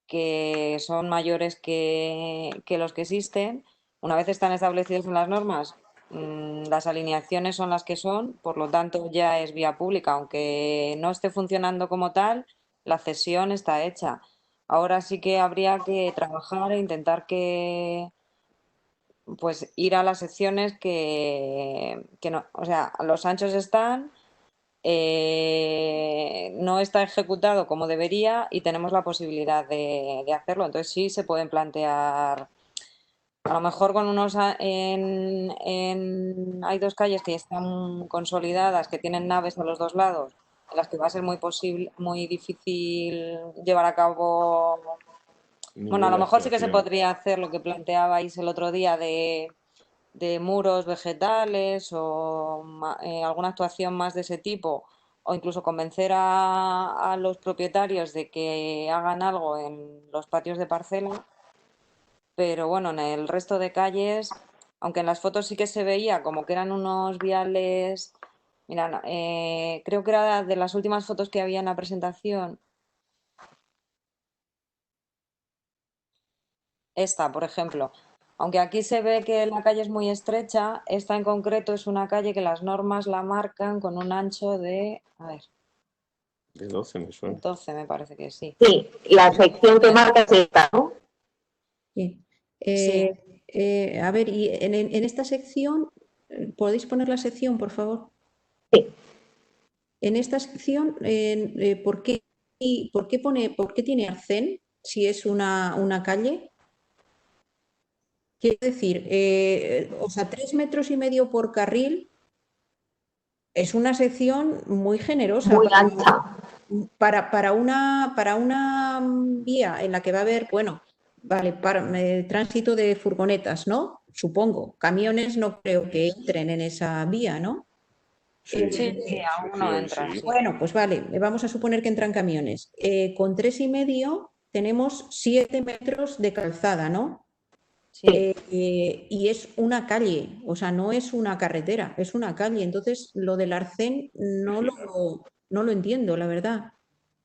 que son mayores que los que existen. Una vez están establecidos en las normas, las alineaciones son las que son, por lo tanto ya es vía pública, aunque no esté funcionando como tal, la cesión está hecha. Ahora sí que habría que trabajar e intentar pues ir a las secciones que no, o sea, los anchos están, no está ejecutado como debería y tenemos la posibilidad de hacerlo. Entonces sí se pueden plantear, a lo mejor con unos, hay dos calles que están consolidadas, que tienen naves a los dos lados, en las que va a ser muy difícil llevar a cabo. Bueno, a lo mejor sí que se podría hacer lo que planteabais el otro día de muros vegetales o alguna actuación más de ese tipo, o incluso convencer a los propietarios de que hagan algo en los patios de parcela. Pero bueno, en el resto de calles, aunque en las fotos sí que se veía como que eran unos viales, mira, creo que era de las últimas fotos que había en la presentación. Esta, por ejemplo. Aunque aquí se ve que la calle es muy estrecha, esta en concreto es una calle que las normas la marcan con un ancho de, a ver, de 12 me suena. 12 me parece que sí. Sí, la sección que marca es esta, ¿no? Sí. Sí. A ver, y en esta sección, ¿podéis poner la sección, por favor? Sí. En esta sección, ¿por qué tiene arcén si es una calle? Quiero decir, o sea, 3,5 metros por carril es una sección muy generosa. Muy ancha. Para una vía en la que va a haber, bueno, Vale, tránsito de furgonetas, ¿no? Supongo. Camiones no creo que entren en esa vía, ¿no? Sí, Sí, aún no entran. sí. Sí. Bueno, pues vale, vamos a suponer que entran camiones. Con 3,5 tenemos 7 metros de calzada, ¿no? Sí. Y es una calle, o sea, no es una carretera, es una calle. Entonces, lo del arcén no lo entiendo, la verdad.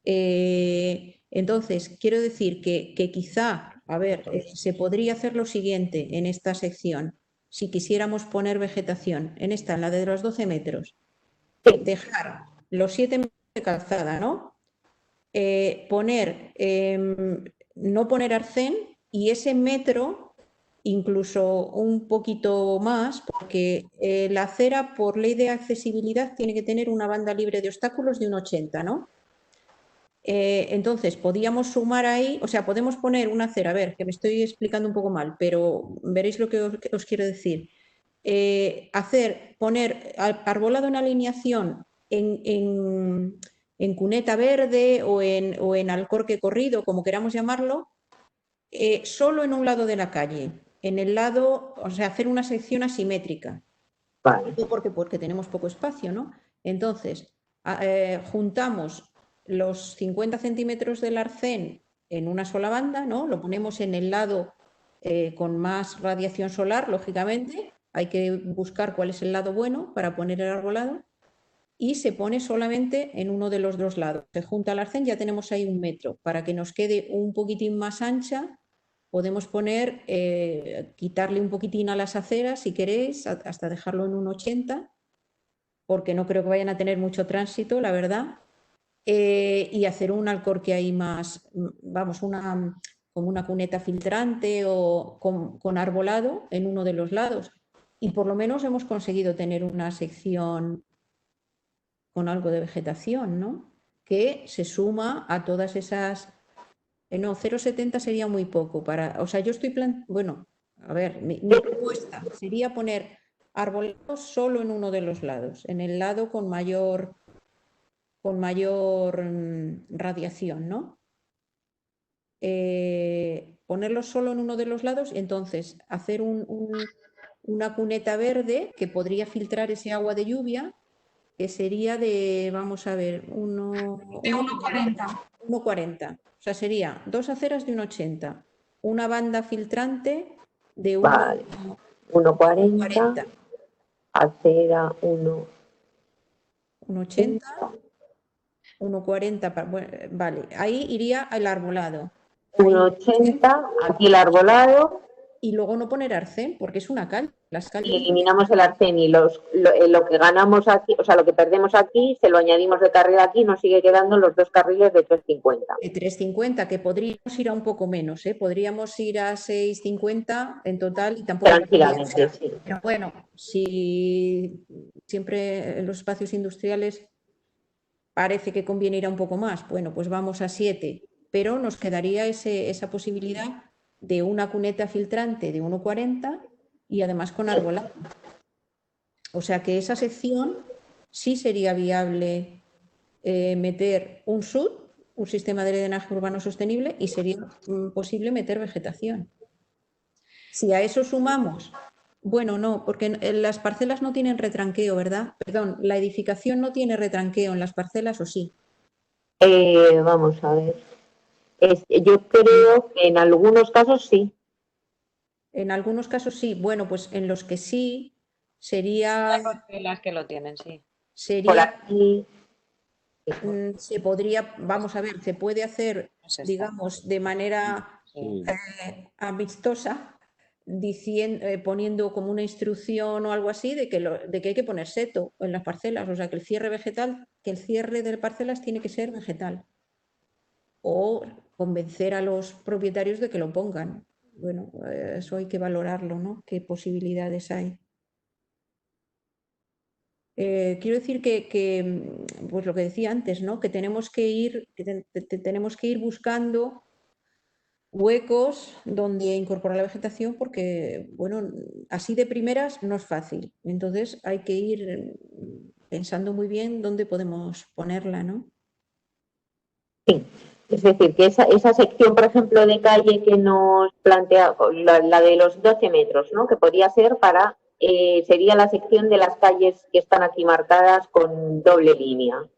Entonces, quiero decir que quizá, a ver, se podría hacer lo siguiente en esta sección, si quisiéramos poner vegetación, en la de los 12 metros, dejar los 7 metros de calzada, ¿no? No poner arcén y ese metro incluso un poquito más, porque la acera por ley de accesibilidad tiene que tener una banda libre de obstáculos de un 80, ¿no? Entonces, podíamos sumar ahí, o sea, podemos poner una acera, a ver, que me estoy explicando un poco mal, pero veréis lo que os quiero decir. Poner arbolado en alineación en cuneta verde o en alcorque corrido, como queramos llamarlo, solo en un lado de la calle, en el lado, o sea, hacer una sección asimétrica. Vale. Porque tenemos poco espacio, ¿no? Entonces, juntamos los 50 centímetros del arcén en una sola banda, ¿no? Lo ponemos en el lado con más radiación solar, lógicamente. Hay que buscar cuál es el lado bueno para poner el arbolado. Y se pone solamente en uno de los dos lados. Se junta el arcén, ya tenemos ahí 1 metro. Para que nos quede un poquitín más ancha, podemos poner, quitarle un poquitín a las aceras, si queréis, hasta dejarlo en un 80, porque no creo que vayan a tener mucho tránsito, la verdad. Y hacer un alcorque ahí más, vamos, como una cuneta filtrante o con arbolado en uno de los lados. Y por lo menos hemos conseguido tener una sección con algo de vegetación, ¿no? Que se suma a todas esas... No, 0,70 sería muy poco para... O sea, yo estoy bueno, a ver, mi propuesta sería poner arbolados solo en uno de los lados, en el lado con mayor radiación, ¿no? Ponerlos solo en uno de los lados y entonces hacer una cuneta verde que podría filtrar ese agua de lluvia, que sería de, vamos a ver, De 1,40. 1,40. O sea, sería 2 aceras de 1,80. Una banda filtrante de Vale. 1,40. Acera 1,80. 1,40. Vale, ahí iría el arbolado. 1,80. Aquí el arbolado. Y luego no poner arcén, porque es una calle. Las calles... Y eliminamos el arcén y lo que ganamos aquí, o sea, lo que perdemos aquí, se lo añadimos de carril aquí, nos sigue quedando los 2 carriles de 3,50. De 3,50, que podríamos ir a un poco menos, ¿eh? Podríamos ir a 6,50 en total y tampoco... Tranquilamente, sí. Pero bueno, si siempre en los espacios industriales parece que conviene ir a un poco más, bueno, pues vamos a 7, pero nos quedaría esa posibilidad de una cuneta filtrante de 1,40 y además con arbolado. O sea que esa sección sí sería viable meter un SUD, un sistema de drenaje urbano sostenible, y sería posible meter vegetación. Si a eso sumamos, bueno, no, porque las parcelas no tienen retranqueo, ¿verdad? Perdón, la edificación no tiene retranqueo en las parcelas, ¿o sí? Vamos a ver. Yo creo que en algunos casos sí. En algunos casos sí. Bueno, pues en los que sí sería... Las que lo tienen, sí. Por aquí. Se podría, vamos a ver, se puede hacer, digamos, de manera amistosa, poniendo como una instrucción o algo así de que hay que poner seto en las parcelas, o sea, que el cierre vegetal, que el cierre de parcelas tiene que ser vegetal. O convencer a los propietarios de que lo pongan. Bueno, eso hay que valorarlo, ¿no? ¿Qué posibilidades hay? Quiero decir que, pues lo que decía antes, ¿no? Que tenemos que ir buscando huecos donde incorporar la vegetación porque, bueno, así de primeras no es fácil. Entonces hay que ir pensando muy bien dónde podemos ponerla, ¿no? Sí. Es decir, que esa sección, por ejemplo, de calle que nos plantea, la de los 12 metros, ¿no? Que podría ser para, sería la sección de las calles que están aquí marcadas con doble línea,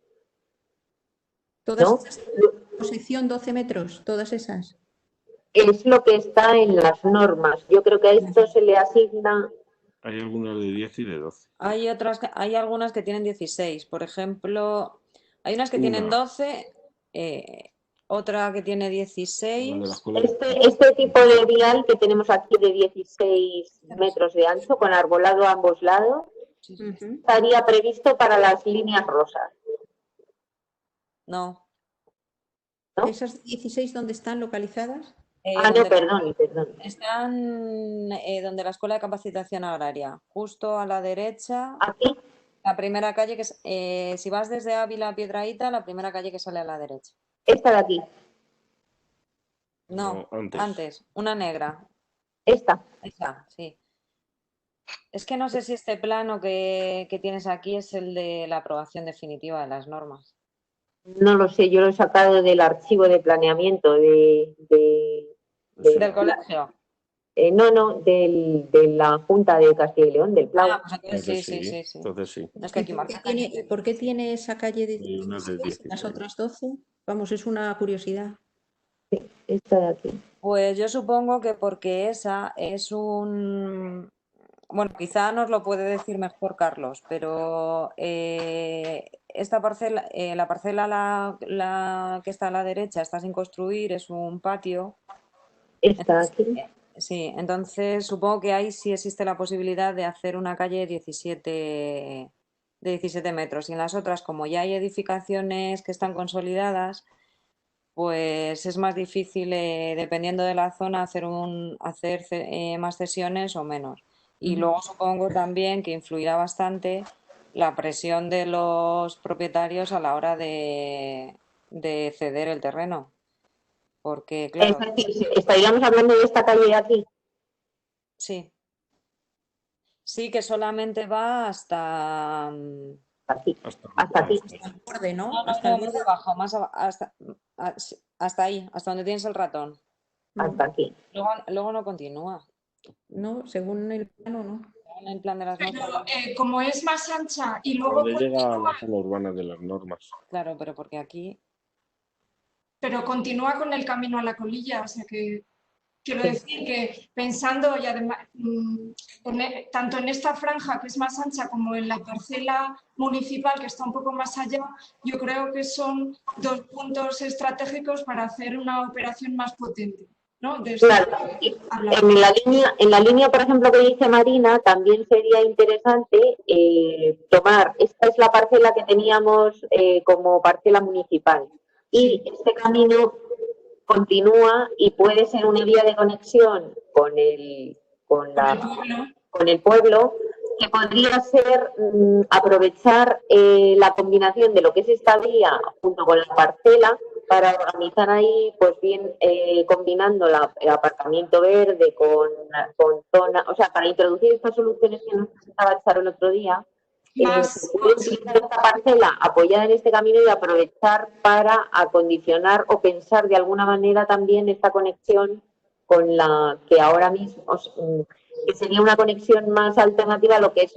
Todas ¿no? esas, posición 12 metros, todas esas. Es lo que está en las normas. Yo creo que a esto se le asigna. Hay algunos de 10 y de 12. Hay algunas que tienen 16, por ejemplo, hay unas que tienen 12, otra que tiene 16. Este tipo de vial que tenemos aquí de 16 metros de ancho, con arbolado a ambos lados, estaría previsto para las líneas rosas. No. ¿No? ¿Esas 16 dónde están localizadas? No, perdón. Están donde la Escuela de Capacitación Agraria, justo a la derecha. ¿Aquí? La primera calle que es, si vas desde Ávila a Piedrahíta, la primera calle que sale a la derecha. Esta de aquí. No, antes, una negra. Esta. Esa, sí. Es que no sé si este plano que tienes aquí es el de la aprobación definitiva de las normas. No lo sé, yo lo he sacado del archivo de planeamiento ¿Del colegio? No, de la Junta de Castilla y León, del PLAU. Pues sí. Entonces sí. Es que aquí marca. ¿Por qué tiene esa calle de 16 y las otras 12? Vamos, es una curiosidad. Esta de aquí. Pues yo supongo que porque esa es un... Bueno, quizá nos lo puede decir mejor Carlos, pero esta parcela, la parcela la que está a la derecha está sin construir, es un patio. Esta aquí. Sí, entonces supongo que ahí sí existe la posibilidad de hacer una calle de 17 metros. Y en las otras, como ya hay edificaciones que están consolidadas, pues es más difícil, dependiendo de la zona, hacer más cesiones o menos. Y luego supongo también que influirá bastante la presión de los propietarios a la hora de ceder el terreno. Porque, claro. Es decir, estaríamos hablando de esta calle de aquí. Sí. Sí, que solamente va hasta aquí. Hasta aquí. Hasta el borde, ¿no? No, hasta el más borde. abajo, hasta ahí, hasta donde tienes el ratón. Hasta aquí. Luego no continúa. No, según el plano, no. En el plan de las normas. Pero como es más ancha y luego Donde llega a la zona urbana de las normas. Claro, pero porque aquí... Pero continúa con el camino a la colilla, o sea que quiero decir que pensando y además tanto en esta franja que es más ancha como en la parcela municipal que está un poco más allá, yo creo que son dos puntos estratégicos para hacer una operación más potente, ¿no? Claro. En la línea, por ejemplo, que dice Marina, también sería interesante tomar, esta es la parcela que teníamos como parcela municipal, y este camino continúa y puede ser una vía de conexión con el pueblo, que podría ser aprovechar la combinación de lo que es esta vía junto con la parcela para organizar ahí, pues bien, combinando el aparcamiento verde con zona, o sea, para introducir estas soluciones que nos presentaba Charo el otro día. Se puede utilizar esta parcela apoyada en este camino y aprovechar para acondicionar o pensar de alguna manera también esta conexión con la que ahora mismo, que sería una conexión más alternativa a lo que es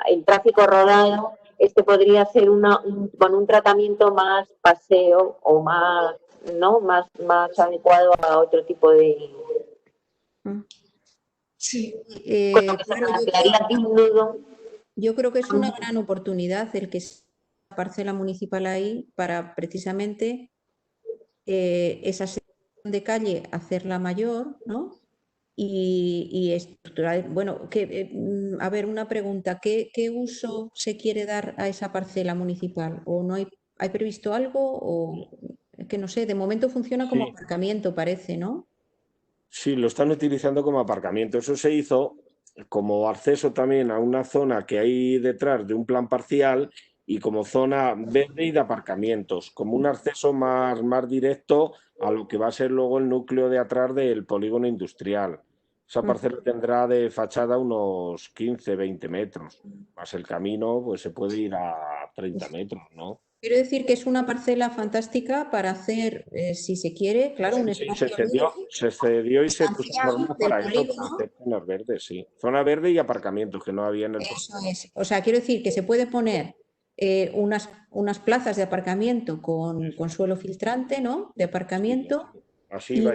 el tráfico rodado. Este podría ser con un tratamiento más paseo o más, ¿no? más adecuado a otro tipo de... Sí. Yo creo que es una gran oportunidad el que sea la parcela municipal ahí para precisamente esa sección de calle hacerla mayor, ¿no? Y estructurar. Bueno, a ver, una pregunta. ¿Qué uso se quiere dar a esa parcela municipal? ¿O no hay previsto algo? O que no sé, de momento funciona como aparcamiento, parece, ¿no? Sí, lo están utilizando como aparcamiento. Eso se hizo como acceso también a una zona que hay detrás de un plan parcial y como zona verde y de aparcamientos, como un acceso más directo a lo que va a ser luego el núcleo de atrás del polígono industrial. Esa parcela tendrá de fachada unos 15, 20 metros, más el camino pues se puede ir a 30 metros, ¿no? quiero decir que es una parcela fantástica para hacer, si se quiere, claro, un Sí, espacio se cedió y se puso en sustancial norma del para eso, para polígono. hacer zonas verdes, sí. Zona verde y aparcamientos que no había en el Eso es. O sea, quiero decir que se puede poner unas plazas de aparcamiento con suelo filtrante, ¿no? De aparcamiento así y va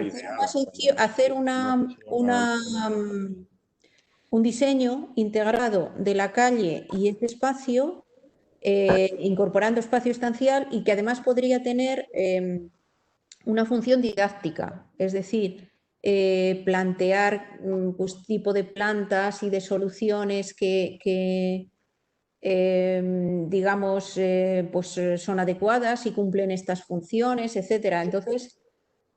hacer ideal. un diseño integrado de la calle y ese espacio, incorporando espacio estancial y que además podría tener una función didáctica, es decir, plantear pues, tipo de plantas y de soluciones que digamos, pues son adecuadas y cumplen estas funciones, etcétera. Entonces,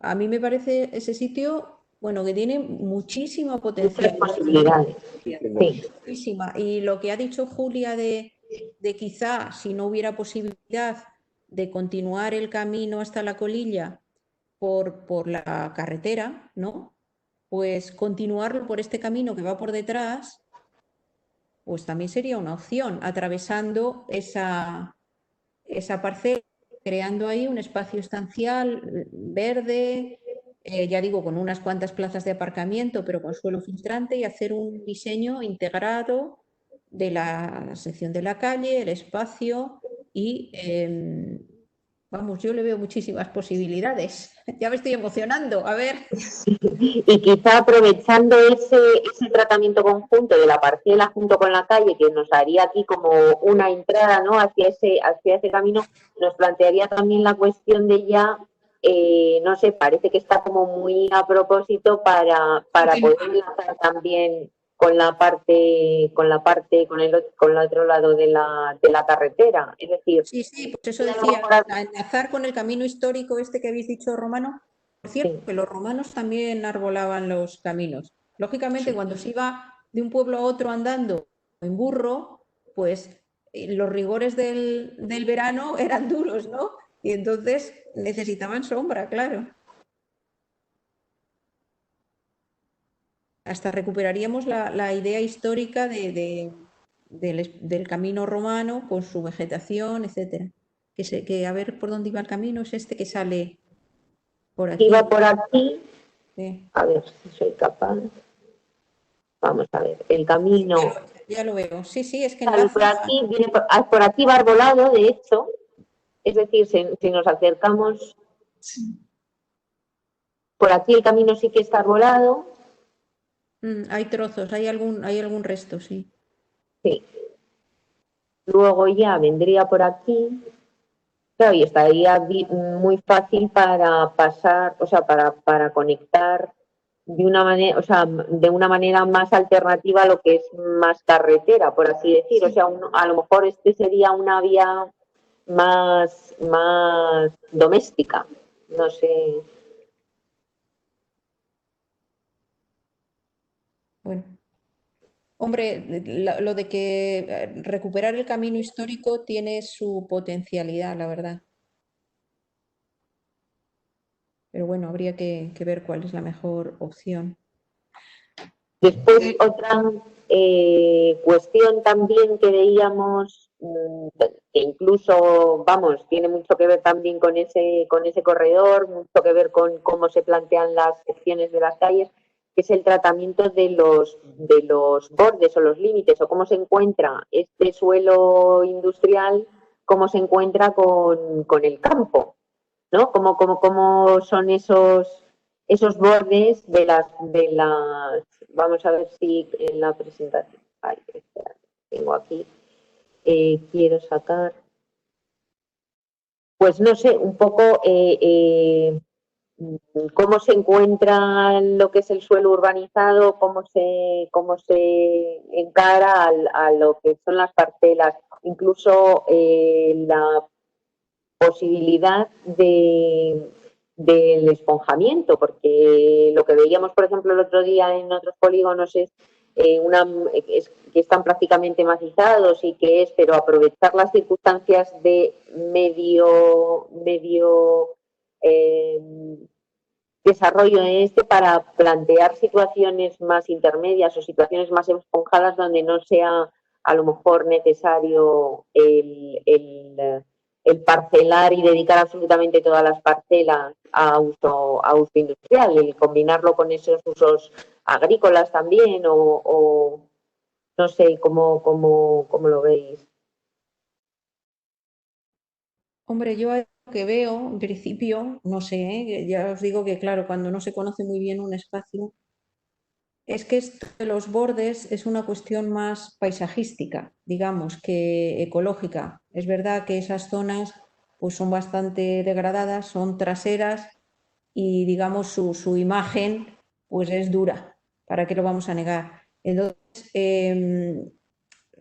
a mí me parece ese sitio, bueno, que tiene muchísima Muchas potencialidad. posibilidades. Sí. Muchísima. Y lo que ha dicho Julia de quizá, si no hubiera posibilidad de continuar el camino hasta la colilla por la carretera, ¿no? Pues continuarlo por este camino que va por detrás, pues también sería una opción, atravesando esa parcela, creando ahí un espacio estancial verde, ya digo, con unas cuantas plazas de aparcamiento, pero con suelo filtrante y hacer un diseño integrado de la sección de la calle, el espacio y, vamos, yo le veo muchísimas posibilidades. Ya me estoy emocionando, a ver. Y quizá aprovechando ese tratamiento conjunto de la parcela junto con la calle, que nos haría aquí como una entrada, ¿no? hacia ese camino, nos plantearía también la cuestión de ya, no sé, parece que está como muy a propósito para poder enlazar también con el otro lado de la carretera. Es decir, sí, pues eso decía, enlazar con el camino histórico este que habéis dicho, romano. Por cierto, que los romanos también arbolaban los caminos. Lógicamente, cuando se iba de un pueblo a otro andando en burro, pues los rigores del verano eran duros, ¿no? Y entonces necesitaban sombra, claro. Hasta recuperaríamos la idea histórica del camino romano con su vegetación, etcétera. Que a ver por dónde iba el camino, es este que sale por aquí. Iba por aquí, Sí. a ver si soy capaz. Vamos a ver, el camino. Ya lo veo. Sí, es que Sale por aquí, por aquí va arbolado, de hecho. Es decir, si nos acercamos, por aquí el camino sí que está arbolado. Hay trozos, hay algún resto, sí. Sí. Luego ya vendría por aquí. Claro, y estaría muy fácil para pasar, o sea, para conectar de una manera más alternativa a lo que es más carretera, por así decir. O sea, a lo mejor este sería una vía más doméstica. No sé. Bueno. Hombre, lo de que recuperar el camino histórico tiene su potencialidad, la verdad. Pero bueno, habría que ver cuál es la mejor opción. Después, otra cuestión también que veíamos, que incluso, vamos, tiene mucho que ver también con ese corredor, mucho que ver con cómo se plantean las secciones de las calles, que es el tratamiento de los bordes o los límites, o cómo se encuentra este suelo industrial, cómo se encuentra con el campo, ¿no? Cómo son esos bordes de las vamos a ver si en la presentación tengo aquí, quiero sacar, pues no sé, un poco cómo se encuentra lo que es el suelo urbanizado, cómo se encara a lo que son las parcelas, incluso la posibilidad del esponjamiento, porque lo que veíamos, por ejemplo, el otro día en otros polígonos es que están prácticamente macizados y pero aprovechar las circunstancias de medio desarrollo en para plantear situaciones más intermedias o situaciones más esponjadas donde no sea a lo mejor necesario el el parcelar y dedicar absolutamente todas las parcelas a uso industrial, el combinarlo con esos usos agrícolas también, o no sé cómo lo veis. Hombre, yo lo que veo, en principio, no sé, ya os digo que claro, cuando no se conoce muy bien un espacio, es que esto de los bordes es una cuestión más paisajística, digamos, que ecológica. Es verdad que esas zonas pues son bastante degradadas, son traseras y digamos su imagen pues es dura. ¿Para qué lo vamos a negar? Entonces,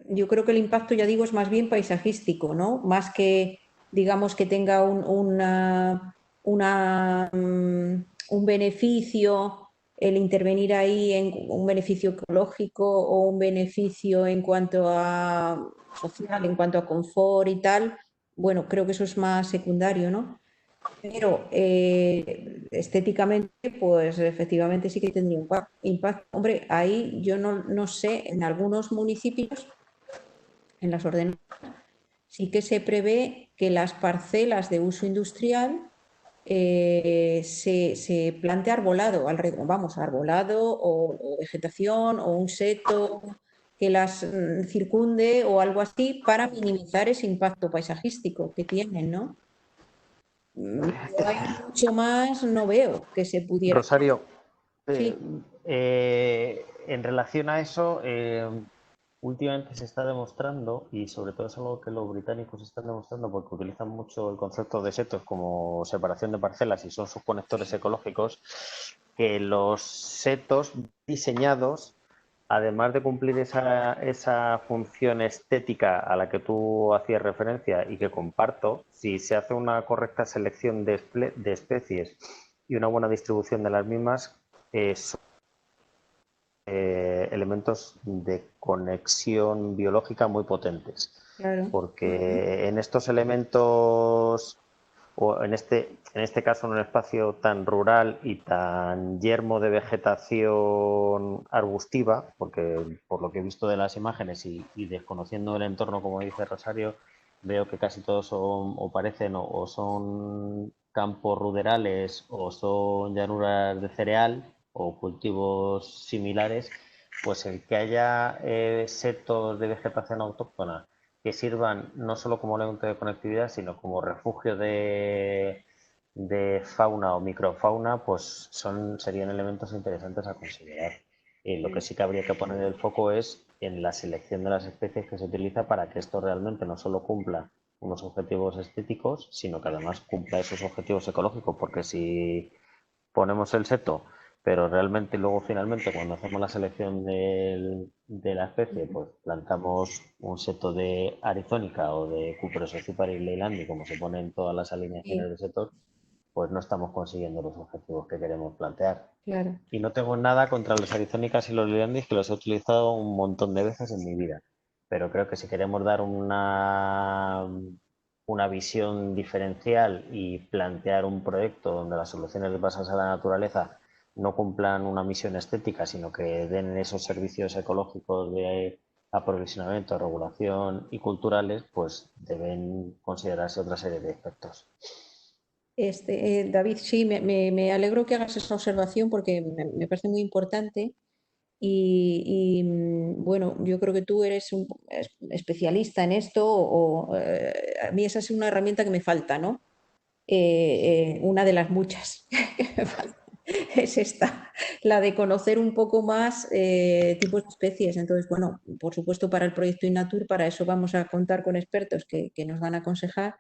yo creo que el impacto, ya digo, es más bien paisajístico, ¿no? Más que, digamos, que tenga un beneficio, el intervenir ahí en un beneficio ecológico o un beneficio en cuanto a social, en cuanto a confort y tal. Bueno, creo que eso es más secundario, ¿no? Pero estéticamente, pues efectivamente sí que tendría un impacto. Hombre, ahí yo no sé, en algunos municipios, en las ordenanzas, sí que se prevé que las parcelas de uso industrial se plante arbolado, vamos, arbolado o vegetación o un seto que las circunde o algo así para minimizar ese impacto paisajístico que tienen, ¿no? Hay mucho más, no veo que se pudiera. Rosario, Sí. en relación a eso, últimamente se está demostrando, y sobre todo es algo que los británicos están demostrando porque utilizan mucho el concepto de setos como separación de parcelas y son sus conectores ecológicos, que los setos diseñados, además de cumplir esa función estética a la que tú hacías referencia y que comparto, si se hace una correcta selección de especies y una buena distribución de las mismas, son elementos de conexión biológica muy potentes. Claro. Porque en estos elementos, o en este caso en un espacio tan rural y tan yermo de vegetación arbustiva, porque por lo que he visto de las imágenes y desconociendo el entorno, como dice Rosario, veo que casi todos son o parecen o son campos ruderales o son llanuras de cereal o cultivos similares, pues el que haya setos de vegetación autóctona que sirvan no solo como elemento de conectividad, sino como refugio de fauna o microfauna, pues serían elementos interesantes a considerar. Y lo que sí que habría que poner el foco es en la selección de las especies que se utiliza para que esto realmente no solo cumpla unos objetivos estéticos, sino que además cumpla esos objetivos ecológicos, porque si ponemos el seto, pero realmente luego finalmente cuando hacemos la selección de la especie, pues plantamos un seto de arizónica o de Cuprosociparis leylandi, como se pone en todas las alineaciones de setos, pues no estamos consiguiendo los objetivos que queremos plantear. Claro. Y no tengo nada contra los arizónicas y los leylandis, que los he utilizado un montón de veces en mi vida. Pero creo que si queremos dar una visión diferencial y plantear un proyecto donde las soluciones basadas en la naturaleza no cumplan una misión estética, sino que den esos servicios ecológicos de aprovisionamiento, regulación y culturales, pues deben considerarse otra serie de aspectos. David, sí, me alegro que hagas esa observación porque me parece muy importante y, bueno, yo creo que tú eres un especialista en esto o a mí esa es una herramienta que me falta, ¿no? Una de las muchas que me falta es esta, la de conocer un poco más tipos de especies. Entonces, bueno, por supuesto para el proyecto Innatur, para eso vamos a contar con expertos que nos van a aconsejar.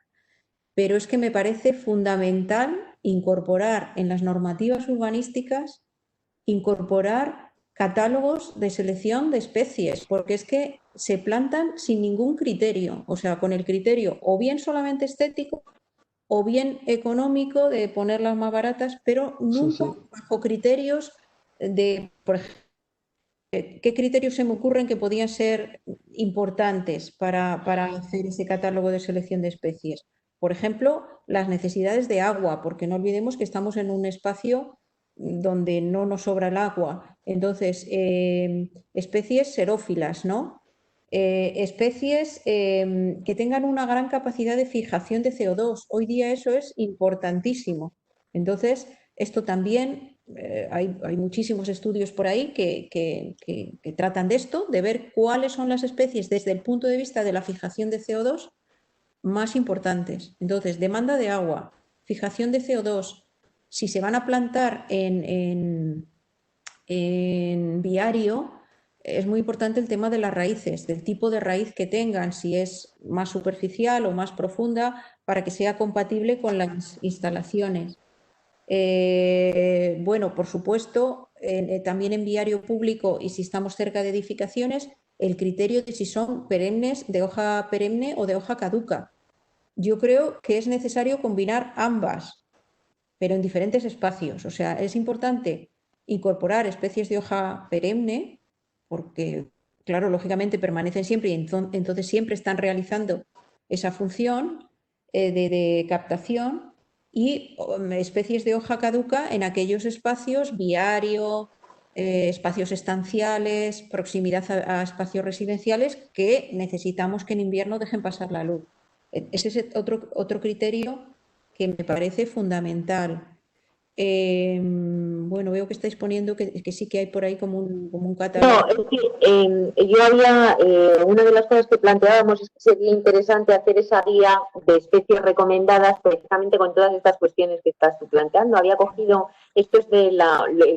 Pero es que me parece fundamental incorporar en las normativas urbanísticas, incorporar catálogos de selección de especies, porque es que se plantan sin ningún criterio, o sea, con el criterio o bien solamente estético o bien económico de ponerlas más baratas, pero nunca bajo criterios de, por ejemplo, ¿qué criterios se me ocurren que podían ser importantes para hacer ese catálogo de selección de especies? Por ejemplo, las necesidades de agua, porque no olvidemos que estamos en un espacio donde no nos sobra el agua. Entonces, especies xerófilas, ¿no? especies que tengan una gran capacidad de fijación de CO2. Hoy día eso es importantísimo. Entonces, esto también, hay muchísimos estudios por ahí que tratan de esto, de ver cuáles son las especies desde el punto de vista de la fijación de CO2 más importantes. Entonces, demanda de agua, fijación de CO2, si se van a plantar en viario, es muy importante el tema de las raíces, del tipo de raíz que tengan, si es más superficial o más profunda, para que sea compatible con las instalaciones. Bueno, por supuesto, también en viario público y si estamos cerca de edificaciones, el criterio de si son perennes, de hoja perenne o de hoja caduca. Yo creo que es necesario combinar ambas, pero en diferentes espacios. O sea, es importante incorporar especies de hoja perenne, porque, claro, lógicamente permanecen siempre y entonces siempre están realizando esa función de captación, y especies de hoja caduca en aquellos espacios, viario, espacios estanciales, proximidad a espacios residenciales que necesitamos que en invierno dejen pasar la luz. Ese es otro criterio que me parece fundamental. Bueno, veo que estáis poniendo que sí que hay por ahí como un catálogo. No, es que yo había, una de las cosas que planteábamos es que sería interesante hacer esa guía de especies recomendadas precisamente con todas estas cuestiones que estás tú planteando. Había cogido, esto es del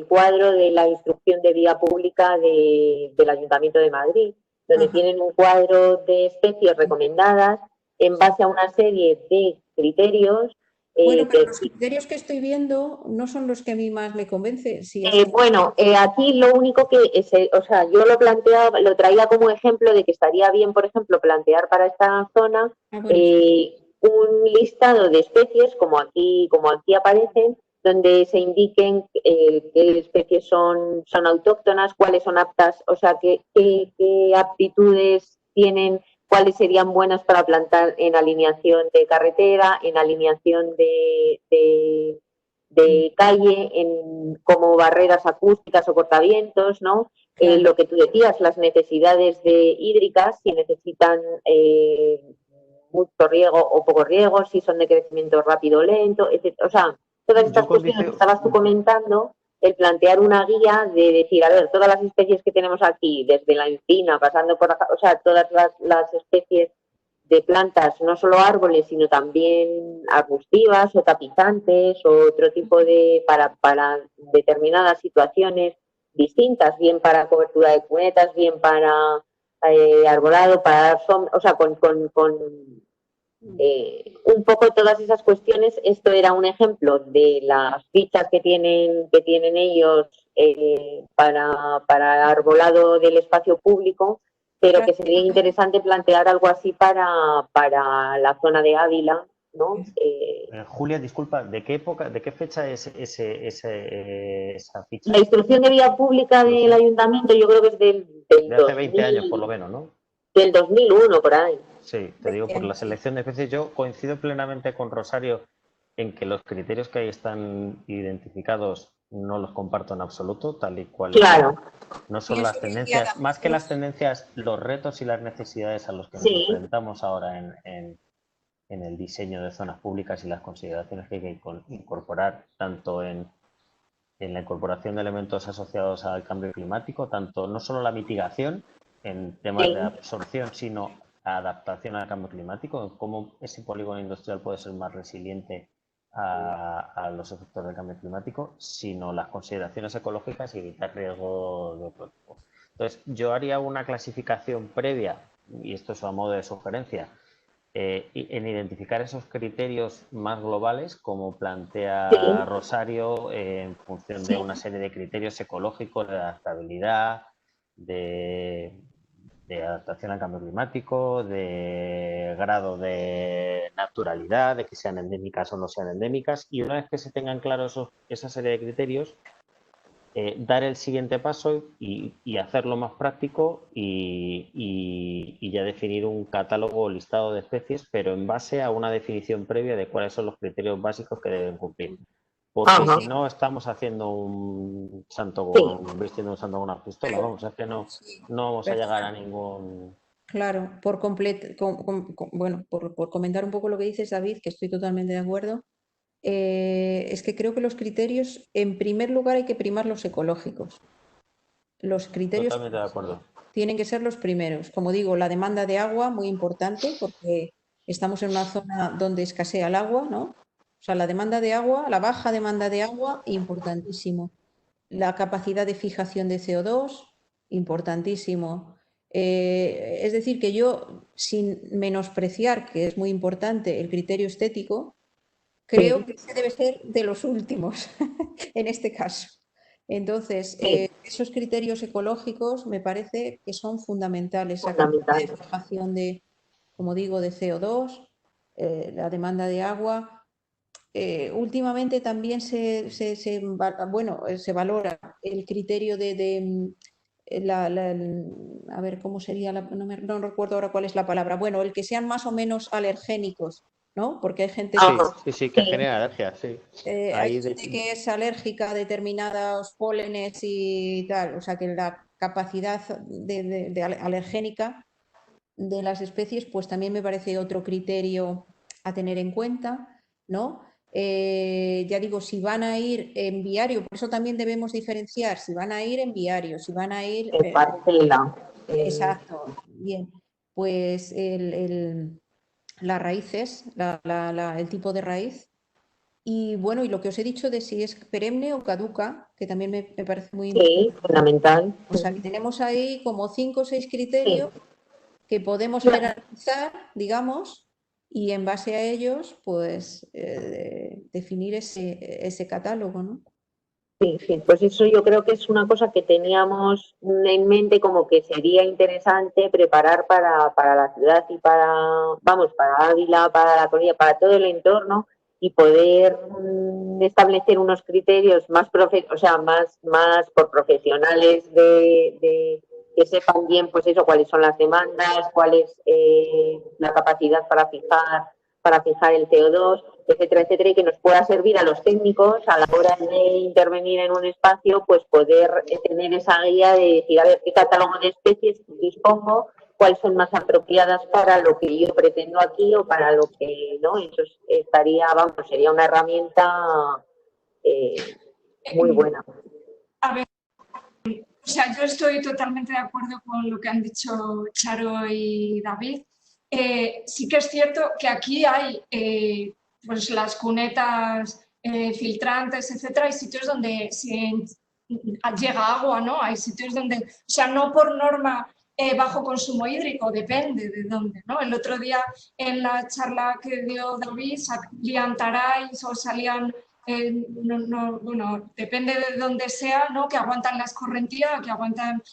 cuadro de la instrucción de vía pública del Ayuntamiento de Madrid, donde tienen un cuadro de especies recomendadas en base a una serie de criterios. Bueno, pero los criterios que estoy viendo no son los que a mí más me convencen. Si aquí lo único que o sea, yo lo planteaba, lo traía como ejemplo de que estaría bien, por ejemplo, plantear para esta zona un listado de especies, como aquí aparecen, donde se indiquen qué especies son autóctonas, cuáles son aptas, o sea, qué aptitudes tienen, cuáles serían buenas para plantar en alineación de carretera, en alineación de calle, como barreras acústicas o cortavientos, ¿no? Claro. Lo que tú decías, las necesidades hídricas, si necesitan mucho riego o poco riego, si son de crecimiento rápido o lento, etc. O sea, todas estas cuestiones que estabas tú comentando, el plantear una guía de decir, a ver, todas las especies que tenemos aquí, desde la encina, pasando por, o sea, todas las especies de plantas, no solo árboles, sino también arbustivas o tapizantes o otro tipo de, para determinadas situaciones distintas, bien para cobertura de cunetas, bien para arbolado, para dar sombra, o sea, un poco todas esas cuestiones. Esto era un ejemplo de las fichas que tienen ellos para arbolado del espacio público, pero que sería interesante plantear algo así para la zona de Ávila, ¿no? Julia, disculpa, ¿de qué época, de qué fecha es esa ficha? La instrucción de vía pública del ayuntamiento, yo creo que es de hace 20 años por lo menos, ¿no? Del 2001, por ahí. Sí, te digo, por la selección de especies, yo coincido plenamente con Rosario en que los criterios que ahí están identificados no los comparto en absoluto, tal y cual. Claro. No son las tendencias, más que las tendencias, los retos y las necesidades a los que nos enfrentamos ahora en el diseño de zonas públicas y las consideraciones que hay que incorporar, tanto en la incorporación de elementos asociados al cambio climático, tanto no solo la mitigación en temas de absorción, sino adaptación al cambio climático, cómo ese polígono industrial puede ser más resiliente a los efectos del cambio climático, sino las consideraciones ecológicas y evitar riesgo de otro tipo. Entonces, yo haría una clasificación previa, y esto es a modo de sugerencia, en identificar esos criterios más globales, como plantea Rosario, en función de una serie de criterios ecológicos, de adaptabilidad, de adaptación al cambio climático, de grado de naturalidad, de que sean endémicas o no sean endémicas, y una vez que se tengan claros esa serie de criterios, dar el siguiente paso y hacerlo más práctico y ya definir un catálogo o listado de especies, pero en base a una definición previa de cuáles son los criterios básicos que deben cumplir. Porque si no, estamos haciendo un santo vistiendo un santo con una pistola, vamos, es que no vamos a llegar a ningún Claro, bueno, por comentar un poco lo que dices, David, que estoy totalmente de acuerdo, es que creo que los criterios, en primer lugar, hay que primar los ecológicos. Los criterios Totalmente de acuerdo. tienen que ser los primeros. Como digo, la demanda de agua, muy importante, porque estamos en una zona donde escasea el agua, ¿no? O sea, la demanda de agua, la baja demanda de agua, importantísimo. La capacidad de fijación de CO2, importantísimo. Es decir, que yo, sin menospreciar, que es muy importante, el criterio estético, creo que ese debe ser de los últimos en este caso. Entonces, esos criterios ecológicos me parece que son fundamentales. La capacidad de fijación de, como digo, de CO2, la demanda de agua. Últimamente también se valora el criterio a ver, ¿cómo sería? No recuerdo ahora cuál es la palabra. Bueno, el que sean más o menos alergénicos, ¿no? Porque hay gente Sí, que genera alergia, sí. hay gente que es alérgica a determinados pólenes y tal, o sea que la capacidad alergénica de las especies, pues también me parece otro criterio a tener en cuenta, ¿no? Ya digo, si van a ir en viario, por eso también debemos diferenciar si van a ir en viario, si van a ir en parcela. Exacto, bien. Pues las raíces, el tipo de raíz. Y bueno, y lo que os he dicho de si es perenne o caduca, que también me parece muy importante. Sí, fundamental. O sea, que tenemos ahí como 5 o 6 criterios que podemos jerarquizar, digamos, y en base a ellos, pues, definir ese catálogo, ¿no? Sí, pues eso yo creo que es una cosa que teníamos en mente como que sería interesante preparar para la ciudad y para Ávila, para La Coruña, para todo el entorno y poder establecer unos criterios más por profesionales que sepan bien pues eso, cuáles son las demandas, cuál es la capacidad para fijar el CO2, etcétera, etcétera, y que nos pueda servir a los técnicos a la hora de intervenir en un espacio, pues poder tener esa guía de decir, a ver, qué catálogo de especies dispongo, cuáles son más apropiadas para lo que yo pretendo aquí o para lo que no. Eso sería una herramienta muy buena. A ver, o sea, yo estoy totalmente de acuerdo con lo que han dicho Charo y David. Sí que es cierto que aquí hay pues las cunetas filtrantes, etcétera, hay sitios donde llega agua, ¿no? Hay sitios donde, o sea, no por norma bajo consumo hídrico, depende de dónde, ¿no? El otro día en la charla que dio David salían taráis o salían bueno, depende de dónde sea, ¿no? Que aguantan la escorrentía, que aguantan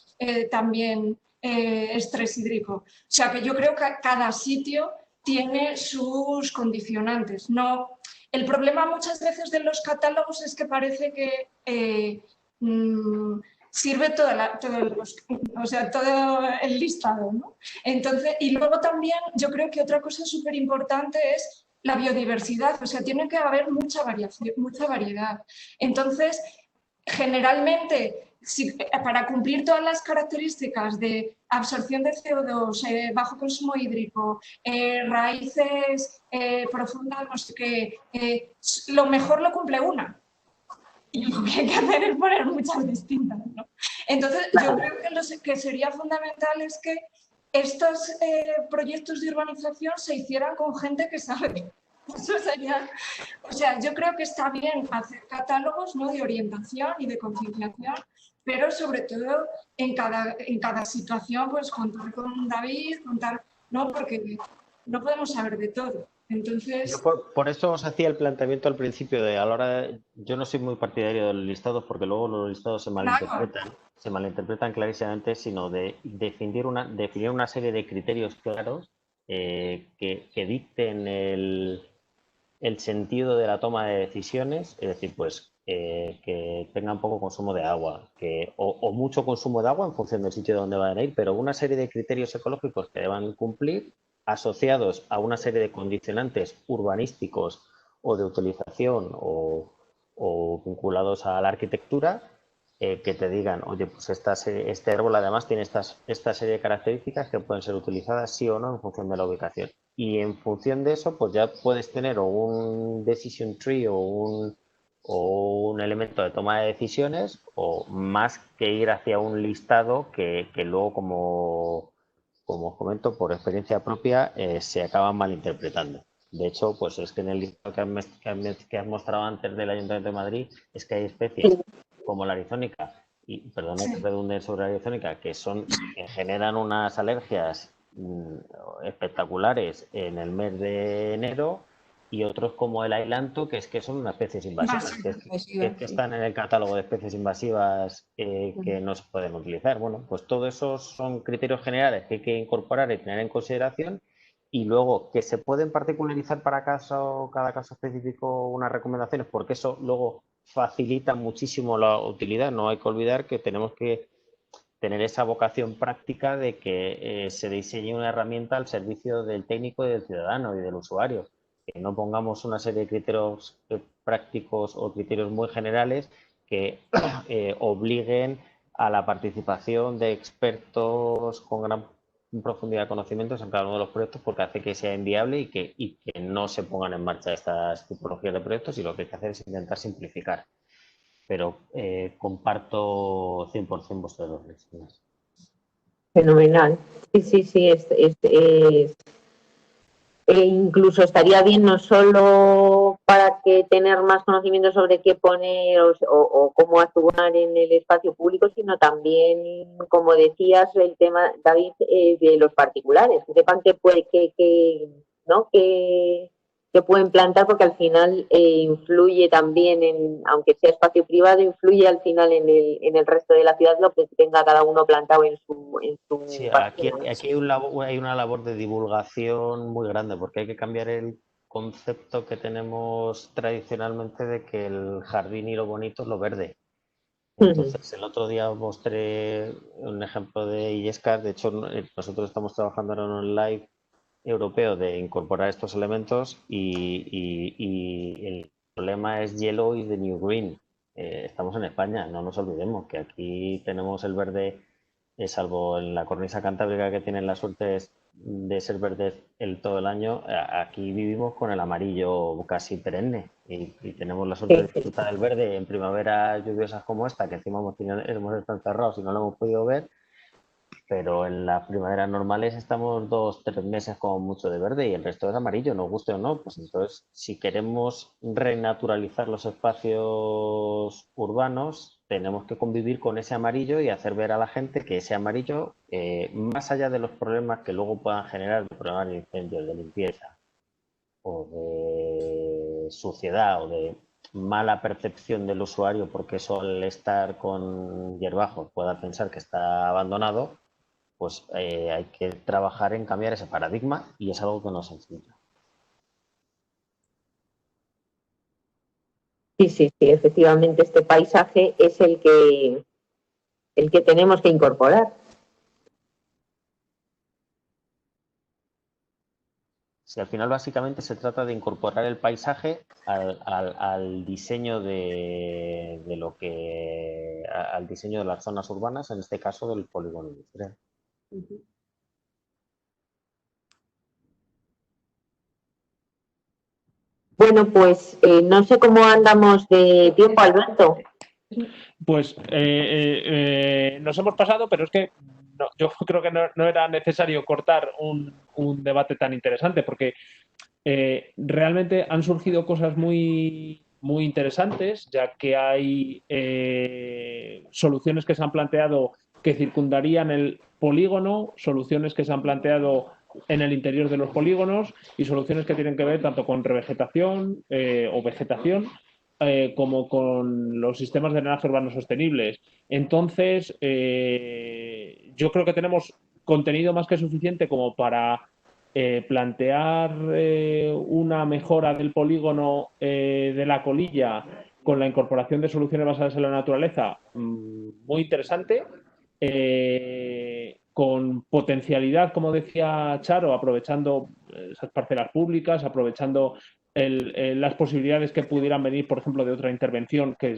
también estrés hídrico. O sea que yo creo que cada sitio tiene sus condicionantes. No, el problema muchas veces de los catálogos es que parece que sirve todo el listado, ¿no? Entonces, y luego también yo creo que otra cosa súper importante es la biodiversidad, o sea, tiene que haber mucha variación, mucha variedad. Entonces, generalmente, para cumplir todas las características de absorción de CO2, bajo consumo hídrico, raíces profundas, no sé qué, lo mejor lo cumple una. Y lo que hay que hacer es poner muchas distintas, ¿no? Entonces, yo creo que que sería fundamental es que estos proyectos de urbanización se hicieran con gente que sabe. Eso sería, o sea, yo creo que está bien hacer catálogos, ¿no? De orientación y de concienciación, pero sobre todo en cada situación, pues contar con David, ¿no? Porque no podemos saber de todo. Entonces... Por eso os hacía el planteamiento al principio de a la hora yo no soy muy partidario de los listados porque luego los listados se malinterpretan clarísimamente, sino de definir una serie de criterios claros que dicten el sentido de la toma de decisiones, es decir, pues que tengan poco consumo de agua o mucho consumo de agua en función del sitio donde van a ir, pero una serie de criterios ecológicos que deban cumplir asociados a una serie de condicionantes urbanísticos o de utilización o vinculados a la arquitectura que te digan, oye, pues este árbol además tiene esta serie de características que pueden ser utilizadas sí o no en función de la ubicación. Y en función de eso, pues ya puedes tener o un decision tree o un elemento de toma de decisiones, o más que ir hacia un listado que luego, como os comento, por experiencia propia, se acaban malinterpretando. De hecho, pues es que en el listado que has mostrado antes del Ayuntamiento de Madrid, es que hay especies como la arizónica, y perdona que redunde sobre la arizónica, que generan unas alergias espectaculares en el mes de enero, y otros como el ailanto, que son unas especies invasivas, que están en el catálogo de especies invasivas que no se pueden utilizar. Bueno, pues todo eso son criterios generales que hay que incorporar y tener en consideración, y luego que se pueden particularizar para cada caso específico unas recomendaciones, porque eso luego facilita muchísimo la utilidad. No hay que olvidar que tenemos que tener esa vocación práctica de que se diseñe una herramienta al servicio del técnico y del ciudadano y del usuario. Que no pongamos una serie de criterios prácticos o criterios muy generales que obliguen a la participación de expertos con gran profundidad de conocimientos en cada uno de los proyectos, porque hace que sea inviable y que no se pongan en marcha estas tipologías de proyectos, y lo que hay que hacer es intentar simplificar. Pero comparto 100% vuestras reflexiones. Fenomenal. Sí, incluso estaría bien no solo para que tener más conocimiento sobre qué poner o cómo actuar en el espacio público, sino también, como decías, el tema, David, de los particulares, que sepan qué pueden plantar, porque al final influye también, aunque sea espacio privado, influye al final en el resto de la ciudad lo que tenga cada uno plantado en su sí, aquí hay una labor de divulgación muy grande, porque hay que cambiar el concepto que tenemos tradicionalmente de que el jardín y lo bonito es lo verde. Entonces, el otro día os mostré un ejemplo de Illescas. De hecho, nosotros estamos trabajando en un live europeo de incorporar estos elementos, y el problema es Yellow is the new green. Estamos en España, no nos olvidemos que aquí tenemos el verde, salvo en la cornisa cantábrica, que tienen la suerte de ser verdes todo el año. Aquí vivimos con el amarillo casi perenne, y tenemos la suerte de disfrutar del verde en primaveras lluviosas como esta, que encima hemos estado encerrados y no lo hemos podido ver. Pero en las primaveras normales estamos 2-3 meses como mucho de verde, y el resto es amarillo, nos guste o no. Pues entonces, si queremos renaturalizar los espacios urbanos, tenemos que convivir con ese amarillo y hacer ver a la gente que ese amarillo, más allá de los problemas que luego puedan generar, de problemas de incendios, de limpieza o de suciedad o de mala percepción del usuario, porque eso, al estar con hierbajos, pueda pensar que está abandonado, pues hay que trabajar en cambiar ese paradigma, y es algo que no es sencillo. Sí, efectivamente, este paisaje es el que tenemos que incorporar. Sí, al final básicamente se trata de incorporar el paisaje al diseño al diseño de las zonas urbanas, en este caso del polígono industrial. Bueno, pues no sé cómo andamos de tiempo, Alberto. Pues nos hemos pasado, pero es que yo creo que no era necesario cortar un debate tan interesante, porque realmente han surgido cosas muy, muy interesantes, ya que hay soluciones que se han planteado que circundarían el polígono, soluciones que se han planteado en el interior de los polígonos, y soluciones que tienen que ver tanto con revegetación o vegetación, como con los sistemas de drenaje urbano sostenibles. Entonces, yo creo que tenemos contenido más que suficiente como para plantear una mejora del polígono de la Colilla con la incorporación de soluciones basadas en la naturaleza, muy interesante, con potencialidad, como decía Charo, aprovechando esas parcelas públicas, aprovechando las posibilidades que pudieran venir, por ejemplo, de otra intervención que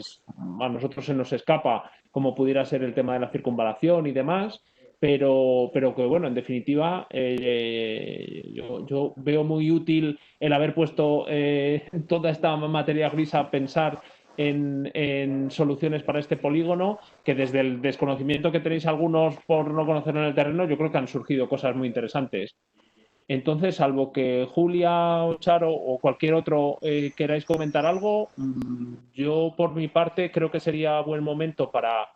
a nosotros se nos escapa, como pudiera ser el tema de la circunvalación y demás, pero que, bueno, en definitiva, yo veo muy útil el haber puesto toda esta materia gris a pensar en soluciones para este polígono, que desde el desconocimiento que tenéis algunos por no conocerlo en el terreno, yo creo que han surgido cosas muy interesantes. Entonces, salvo que Julia o Charo o cualquier otro queráis comentar algo, yo por mi parte creo que sería buen momento para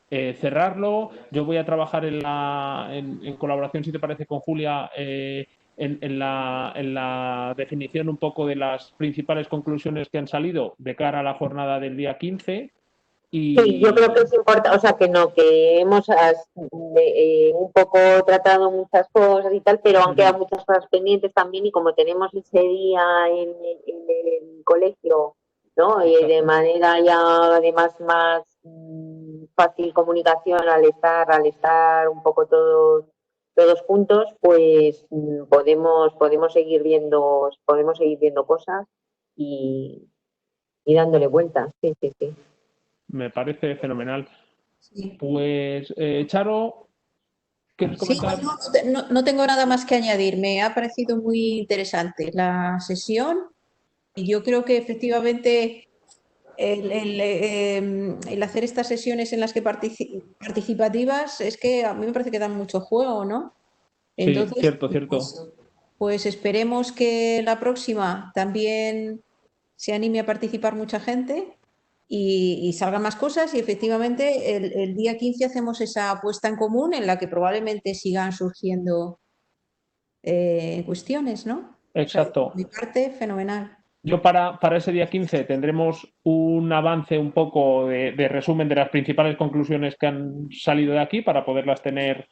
cerrarlo. Yo voy a trabajar en colaboración, si te parece, con Julia en la definición un poco de las principales conclusiones que han salido de cara a la jornada del día 15. Sí, yo creo que es importante, o sea, que hemos un poco tratado muchas cosas y tal, pero han quedado muchas cosas pendientes también, y como tenemos ese día en el colegio, ¿no? De manera ya además más fácil comunicación al estar un poco todos juntos, pues podemos seguir viendo cosas y dándole vueltas. Sí, sí, sí. Me parece fenomenal. Sí. Pues, Charo, ¿quieres Sí, comentar? no tengo nada más que añadir. Me ha parecido muy interesante la sesión y yo creo que efectivamente el hacer estas sesiones en las que participativas es que a mí me parece que dan mucho juego, ¿no? Sí, Entonces, cierto. pues esperemos que la próxima también se anime a participar mucha gente y salgan más cosas, y efectivamente el día 15 hacemos esa apuesta en común en la que probablemente sigan surgiendo cuestiones, ¿no? O sea, Exacto. por mi parte, fenomenal. Yo para ese día 15 tendremos un avance un poco de resumen de las principales conclusiones que han salido de aquí para poderlas tener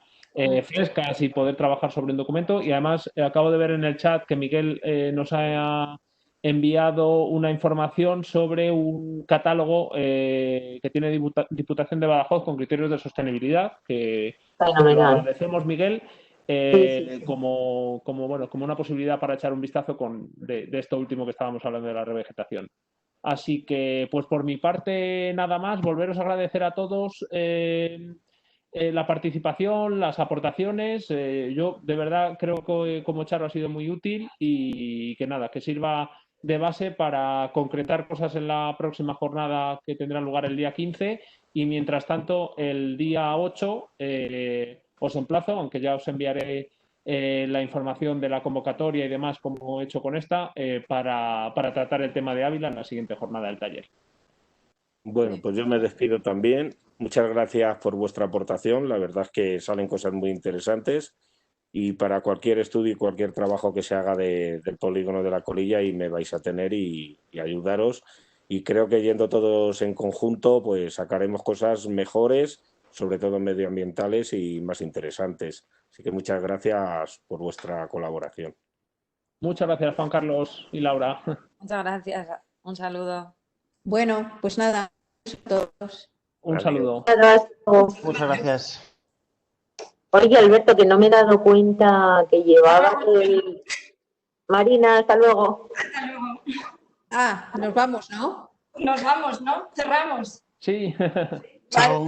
frescas y poder trabajar sobre un documento. Y además acabo de ver en el chat que Miguel nos ha enviado una información sobre un catálogo que tiene Diputación de Badajoz con criterios de sostenibilidad, que te lo agradecemos, Miguel. Como una posibilidad para echar un vistazo de esto último que estábamos hablando de la revegetación. Así que, pues por mi parte, nada más, volveros a agradecer a todos la participación, las aportaciones. Yo de verdad creo que como Charo ha sido muy útil y que nada, que sirva de base para concretar cosas en la próxima jornada que tendrá lugar el día 15, y mientras tanto el día 8 os emplazo, aunque ya os enviaré la información de la convocatoria y demás, como he hecho con esta, para tratar el tema de Ávila en la siguiente jornada del taller. Bueno, pues yo me despido también. Muchas gracias por vuestra aportación. La verdad es que salen cosas muy interesantes, y para cualquier estudio y cualquier trabajo que se haga del polígono de la Colilla, ahí me vais a tener y ayudaros. Y creo que yendo todos en conjunto, pues sacaremos cosas mejores, sobre todo medioambientales y más interesantes. Así que muchas gracias por vuestra colaboración. Muchas gracias, Juan Carlos y Laura. Muchas gracias. Un saludo. Bueno, pues nada, a todos. Un saludo. Muchas gracias. Oye, Alberto, que no me he dado cuenta que llevaba el... Marina, hasta luego. Hasta luego. Ah, nos vamos, ¿no? Nos vamos, ¿no? Cerramos. Sí. Chao.